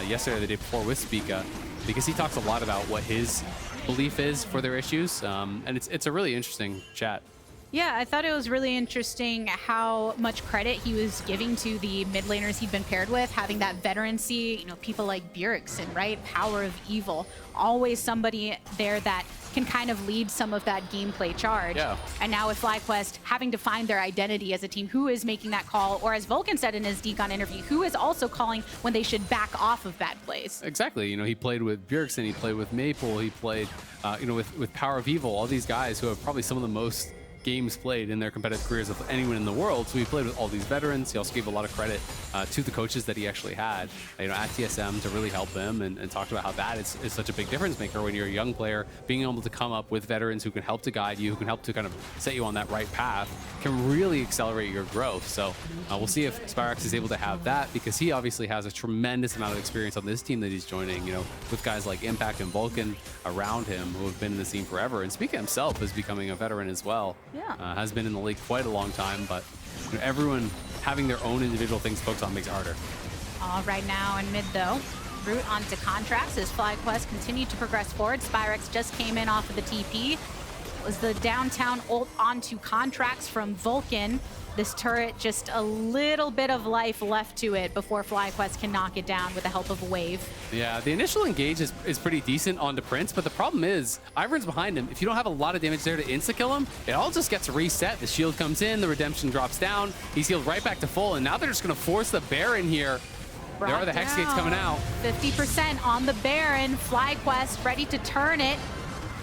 [SPEAKER 6] yesterday or the day before with Spica, because he talks a lot about what his belief is for their issues. And it's a really interesting chat.
[SPEAKER 5] Yeah, I thought it was really interesting how much credit he was giving to the mid laners he'd been paired with, having that veterancy, you know, people like Bjergsen, right? Power of Evil. Always somebody there that can kind of lead some of that gameplay charge.
[SPEAKER 6] Yeah.
[SPEAKER 5] And now with FlyQuest having to find their identity as a team, who is making that call, or as Vulcan said in his Decon interview, who is also calling when they should back off of bad plays.
[SPEAKER 6] Exactly. You know, he played with Bjergsen, he played with Maple, he played, you know, with Power of Evil, all these guys who have probably some of the most games played in their competitive careers of anyone in the world. So he played with all these veterans. He also gave a lot of credit to the coaches that he actually had, you know, at TSM to really help him, and talked about how that is such a big difference maker when you're a young player. Being able to come up with veterans who can help to guide you, who can help to kind of set you on that right path, can really accelerate your growth. So we'll see if Spirax is able to have that, because he obviously has a tremendous amount of experience on this team that he's joining, you know, with guys like Impact and Vulcan around him who have been in the scene forever. And Spica himself is becoming a veteran as well.
[SPEAKER 5] Yeah.
[SPEAKER 6] Has been in the league quite a long time, but you know, everyone having their own individual things to focus on makes it harder.
[SPEAKER 5] All right, now in mid though, route onto Contractz as FlyQuest continued to progress forward. Spirax just came in off of the TP. It was the downtown ult onto Contractz from Vulcan. This turret, just a little bit of life left to it before FlyQuest can knock it down with the help of a wave.
[SPEAKER 6] Yeah, the initial engage is pretty decent onto Prince, but the problem is Ivern's behind him. If you don't have a lot of damage there to insta-kill him, it all just gets reset. The shield comes in, the redemption drops down, he's healed right back to full, and now they're just going to force the Baron here. There are the Hex Gates coming out.
[SPEAKER 5] 50% on the Baron. FlyQuest ready to turn it.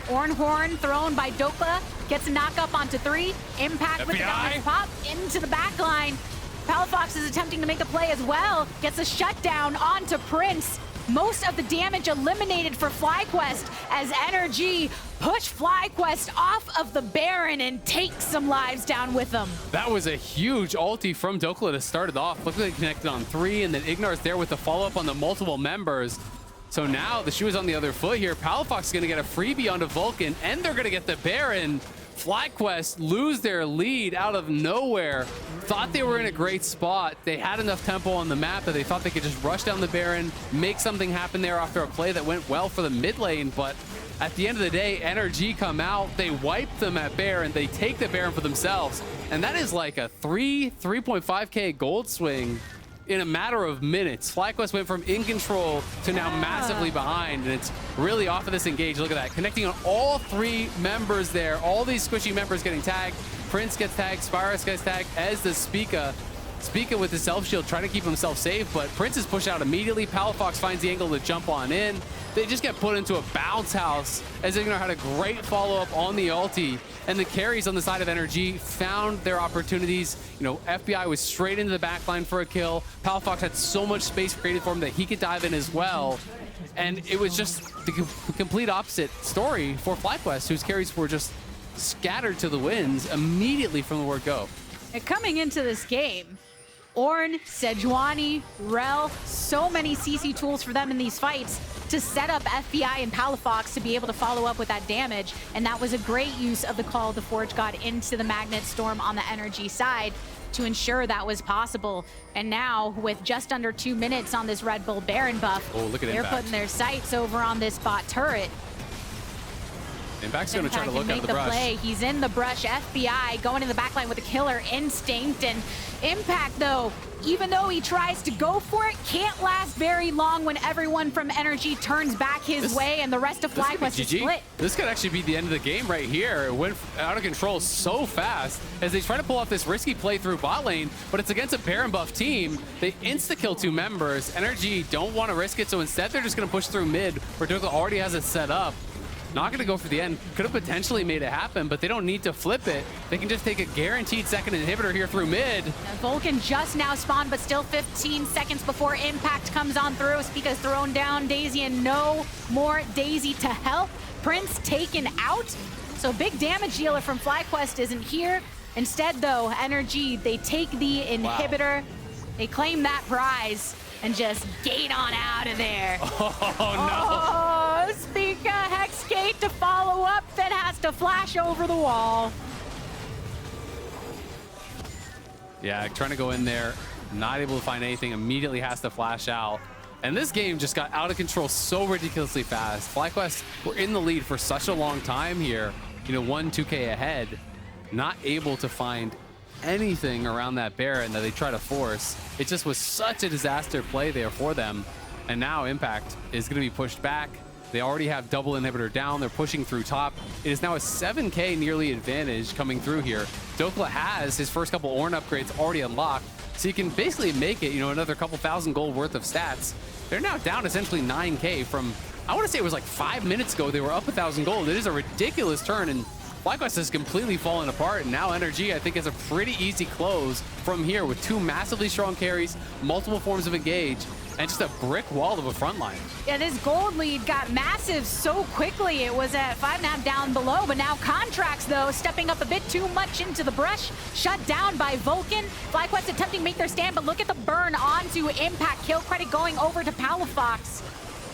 [SPEAKER 5] Ornn thrown by Dhokla, gets a knock up onto 3. Impact with the dominant pop into the back line. Palafox is attempting to make a play as well. Gets a shutdown onto Prince. Most of the damage eliminated for FlyQuest as NRG push FlyQuest off of the Baron and take some lives down with them.
[SPEAKER 6] That was a huge ulti from Dhokla to start it off. Looked like they connected on 3, and then IgNar's there with the follow-up on the multiple members. So now the shoe is on the other foot here. Palafox is going to get a freebie onto Vulcan, and they're going to get the Baron. FlyQuest lose their lead out of nowhere. Thought they were in a great spot. They had enough tempo on the map that they thought they could just rush down the Baron, make something happen there after a play that went well for the mid lane. But at the end of the day, NRG come out, they wipe them at Baron, they take the Baron for themselves. And that is like a 3.5k gold swing in a matter of minutes. FlyQuest went from in control to now massively behind, and it's really off of this engage. Look at that, connecting on all 3 members there, all these squishy members getting tagged. Prince gets tagged, Spirax gets tagged, as does Spica. Spica with his self-shield trying to keep himself safe, but Prince is pushed out immediately. Palafox finds the angle to jump on in. They just get put into a bounce house as IgNar had a great follow-up on the ulti, and the carries on the side of NRG found their opportunities. You know, FBI was straight into the backline for a kill. Palafox had so much space created for him that he could dive in as well. And it was just the complete opposite story for FlyQuest, whose carries were just scattered to the winds immediately from the word go.
[SPEAKER 5] And coming into this game, Ornn, Sejuani, Rell, so many CC tools for them in these fights to set up FBI and Palafox to be able to follow up with that damage. And that was a great use of the Call of the Forge God into the Magnet Storm on the NRG side to ensure that was possible. And now, with just under 2 minutes on this Red Bull Baron buff,
[SPEAKER 6] look at
[SPEAKER 5] they're
[SPEAKER 6] Impact.
[SPEAKER 5] putting their sights over on this bot turret.
[SPEAKER 6] Impact's going to try to look out of the brush.
[SPEAKER 5] Play. He's in the brush. FBI going in the backline with a killer instinct. And Impact, though, even though he tries to go for it, can't last very long when everyone from NRG turns back his way and the rest of FlyQuest is split.
[SPEAKER 6] This could actually be the end of the game right here. It went out of control so fast as they try to pull off this risky play through bot lane, but it's against a Baron buff team. They insta-kill 2 members. NRG don't want to risk it, so instead they're just going to push through mid, where Dhokla already has it set up. Not going to go for the end. Could have potentially made it happen, but they don't need to flip it. They can just take a guaranteed second inhibitor here through mid.
[SPEAKER 5] Vulcan just now spawned, but still 15 seconds before Impact comes on through. Spica's thrown down Daisy, and no more Daisy to help. Prince taken out. So big damage dealer from FlyQuest isn't here. Instead, though, NRG, they take the inhibitor. They claim that prize and just gate on out of there.
[SPEAKER 6] Oh,
[SPEAKER 5] no. Spica, Hex Gate to follow up, then has to flash over the wall.
[SPEAKER 6] Yeah, trying to go in there, not able to find anything, immediately has to flash out. And this game just got out of control so ridiculously fast. FlyQuest were in the lead for such a long time here, you know, 1-2K ahead, not able to find anything around that Baron that they try to force. It just was such a disaster play there for them. And now Impact is going to be pushed back. They already have double inhibitor down. They're pushing through top. It is now a 7K nearly advantage coming through here. Dhokla has his first couple Ornn upgrades already unlocked, so he can basically make it, you know, another couple thousand gold worth of stats. They're now down essentially 9K from, I want to say it was like 5 minutes ago. They were up 1,000 gold. It is a ridiculous turn, and FlyQuest has completely fallen apart, and now NRG, I think, has a pretty easy close from here with 2 massively strong carries, multiple forms of engage, and just a brick wall of a front line.
[SPEAKER 5] Yeah, this gold lead got massive so quickly. It was at 5.5 down below, but now Contractz, though, stepping up a bit too much into the brush, shut down by Vulcan. FlyQuest attempting to make their stand, but look at the burn onto Impact. Kill credit going over to Palafox.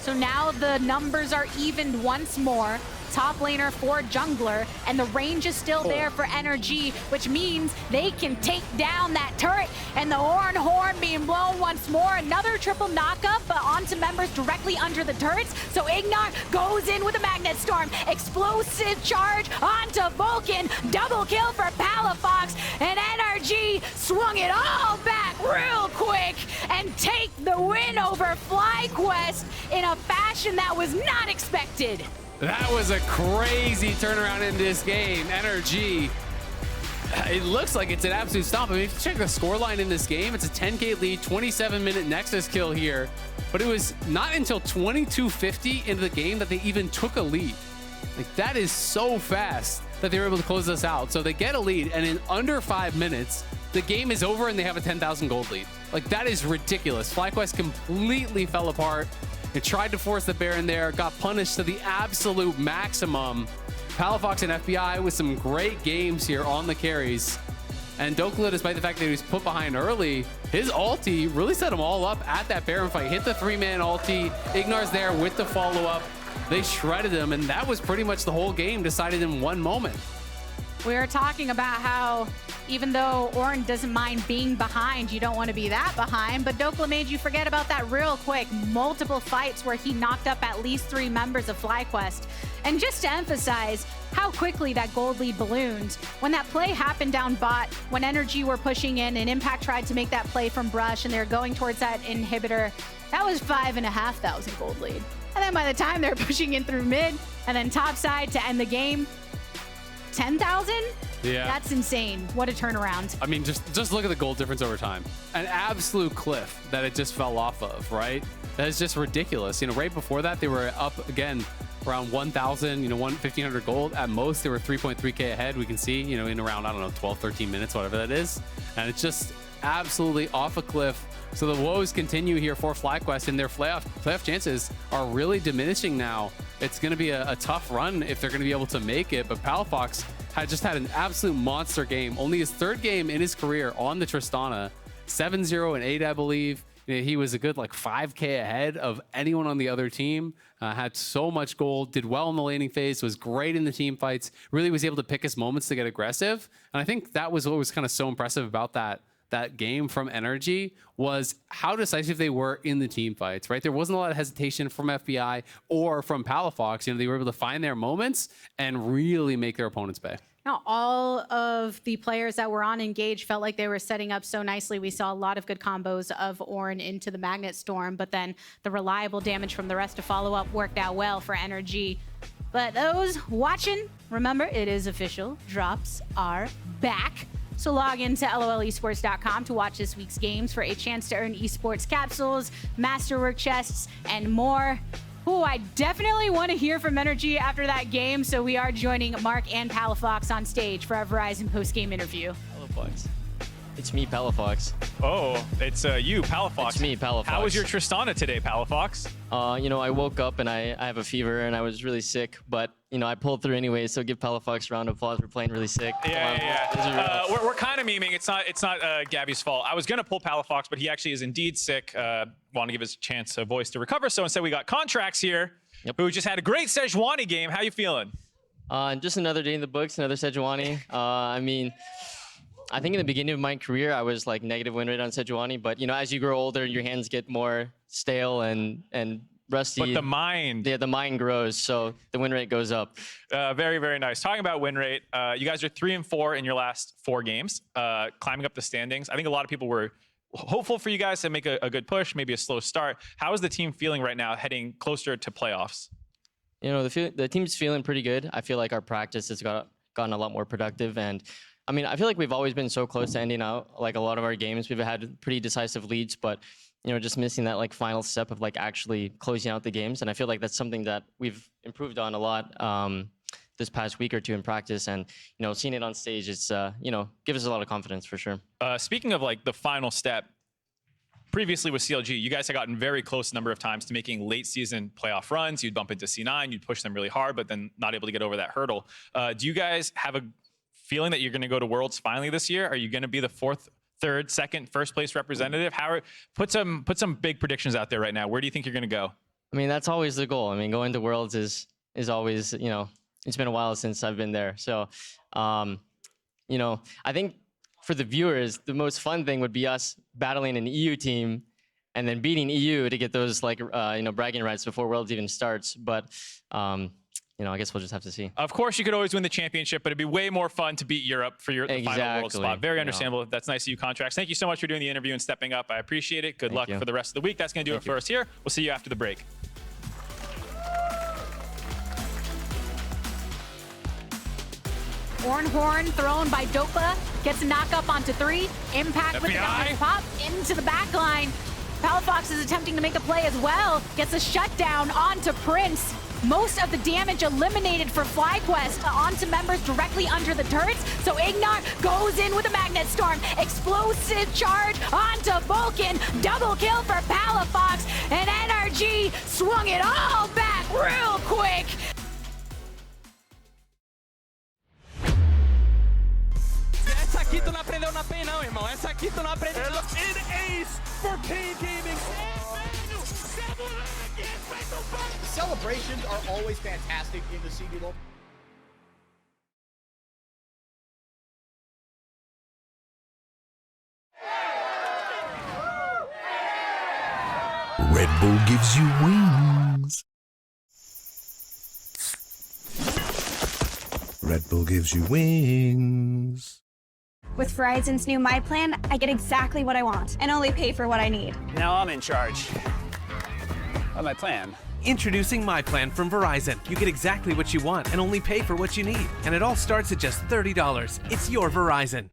[SPEAKER 5] So now the numbers are evened once more. Top laner for jungler, and the range is still there for NRG, which means they can take down that turret, and the Ornn horn being blown once more. Another triple knockup onto members directly under the turrets. So IgNar goes in with a Magnet Storm. Explosive charge onto Vulcan. Double kill for Palafox, and NRG swung it all back real quick and take the win over FlyQuest in a fashion that was not expected.
[SPEAKER 6] That was a crazy turnaround in this game. NRG, it looks like it's an absolute stomp. I mean, if you check the scoreline in this game, it's a 10K lead, 27-minute Nexus kill here. But it was not until 22:50 into the game that they even took a lead. Like, that is so fast that they were able to close this out. So they get a lead, and in under 5 minutes, the game is over and they have a 10,000 gold lead. Like, that is ridiculous. FlyQuest completely fell apart. It tried to force the Baron there, got punished to the absolute maximum. Palafox and FBI with some great games here on the carries. And Dhokla, despite the fact that he was put behind early, his ulti really set them all up at that Baron fight. Hit the 3-man ulti. IgNar's there with the follow-up. They shredded him, and that was pretty much the whole game decided in one moment.
[SPEAKER 5] We were talking about how even though Ornn doesn't mind being behind, you don't want to be that behind, but Dhokla made you forget about that real quick. Multiple fights where he knocked up at least 3 members of FlyQuest. And just to emphasize how quickly that gold lead ballooned, when that play happened down bot, when NRG were pushing in and Impact tried to make that play from brush and they're going towards that inhibitor, that was 5,500 gold lead. And then by the time they're pushing in through mid and then top side to end the game, 10,000?
[SPEAKER 6] Yeah.
[SPEAKER 5] That's insane. What a turnaround.
[SPEAKER 6] I mean, just look at the goal difference over time. An absolute cliff that it just fell off of, right? That is just ridiculous. You know, right before that, they were up again around 1,000, 1,500 gold. At most, they were 3.3K ahead. We can see, in around, I don't know, 12, 13 minutes, whatever that is. And it's just absolutely off a cliff. So the woes continue here for FlyQuest, and their playoff chances are really diminishing now. It's going to be a tough run if they're going to be able to make it. But Palafox just had an absolute monster game. Only his third game in his career on the Tristana. 7-0 and 8, I believe. He was a good like 5K ahead of anyone on the other team. Had so much gold, did well in the laning phase, was great in the team fights, really was able to pick his moments to get aggressive. And I think that was what was kind of so impressive about that game from NRG, was how decisive they were in the team fights, right? There wasn't a lot of hesitation from FBI or from Palafox. They were able to find their moments and really make their opponents pay.
[SPEAKER 5] Now, all of the players that were on Engage felt like they were setting up so nicely. We saw a lot of good combos of Ornn into the Magnet Storm, but then the reliable damage from the rest to follow up worked out well for NRG. But those watching, remember, it is official. Drops are back. So log into lolesports.com to watch this week's games for a chance to earn esports capsules, masterwork chests, and more. Oh, I definitely want to hear from NRG after that game, so we are joining Mark and Palafox on stage for our Verizon post-game interview.
[SPEAKER 7] Palafox. It's me, Palafox.
[SPEAKER 1] Oh, it's you, Palafox.
[SPEAKER 7] It's me, Palafox.
[SPEAKER 1] How was your Tristana today, Palafox?
[SPEAKER 7] I woke up and I have a fever and I was really sick, but I pulled through anyway. So give Palafox a round of applause for playing really sick.
[SPEAKER 1] Yeah. We're kind of memeing. It's not Gabby's fault. I was gonna pull Palafox, but he actually is indeed sick. Want to give his chance a voice to recover. So instead we got Contractz here, who just had a great Sejuani game. How you feeling?
[SPEAKER 7] Just another day in the books, another Sejuani. I think in the beginning of my career, I was like negative win rate on Sejuani, but as you grow older, your hands get more stale and rusty.
[SPEAKER 1] But the mind.
[SPEAKER 7] Yeah, the mind grows, so the win rate goes up.
[SPEAKER 1] Very, very nice. Talking about win rate, you guys are 3-4 in your last 4 games, climbing up the standings. I think a lot of people were hopeful for you guys to make a good push, maybe a slow start. How is the team feeling right now, heading closer to playoffs?
[SPEAKER 7] The team's feeling pretty good. I feel like our practice has gotten a lot more productive, and I feel like we've always been so close to ending out like a lot of our games. We've had pretty decisive leads, but just missing that like final step of like actually closing out the games. And I feel like that's something that we've improved on a lot this past week or two in practice. And seeing it on stage, it's gives us a lot of confidence for sure.
[SPEAKER 1] Speaking of like the final step, previously with CLG, you guys had gotten very close a number of times to making late season playoff runs. You'd bump into C9, you'd push them really hard, but then not able to get over that hurdle. Do you guys have a feeling that you're going to go to Worlds finally this year? Are you going to be the 4th, 3rd, 2nd, first place representative? Put some big predictions out there right now. Where do you think you're going to go?
[SPEAKER 7] That's always the goal. Going to Worlds is always, it's been a while since I've been there. So, I think for the viewers, the most fun thing would be us battling an EU team and then beating EU to get those bragging rights before Worlds even starts. But, I guess we'll just have to see.
[SPEAKER 1] Of course, you could always win the championship, but it'd be way more fun to beat Europe for the final world spot. Very understandable. That's nice of you, Contractz. Thank you so much for doing the interview and stepping up. I appreciate it. Good luck for the rest of the week. That's going to do it for us here. We'll see you after the break.
[SPEAKER 5] Horn thrown by Dhokla, gets a knock up onto 3. Impact with the dominant pop into the back line. Palafox is attempting to make a play as well. Gets a shutdown onto Prince. Most of the damage eliminated for FlyQuest onto members directly under the turrets. So IgNar goes in with a Magnet Storm. Explosive charge onto Vulcan. Double kill for Palafox. And NRG swung it all back real quick.
[SPEAKER 8] Essa aqui tu não aprendeu na PEN não, irmão. Essa aqui tu não aprendeu. In ace for Pain Gaming.
[SPEAKER 9] Celebrations are always fantastic in the CDLO.
[SPEAKER 10] Red Bull gives you wings. Red Bull gives you wings.
[SPEAKER 11] With Verizon's new My Plan, I get exactly what I want and only pay for what I need.
[SPEAKER 12] Now I'm in charge of my plan. Introducing My Plan from Verizon. You get exactly what you want and only pay for what you need. And it all starts at just $30. It's your Verizon.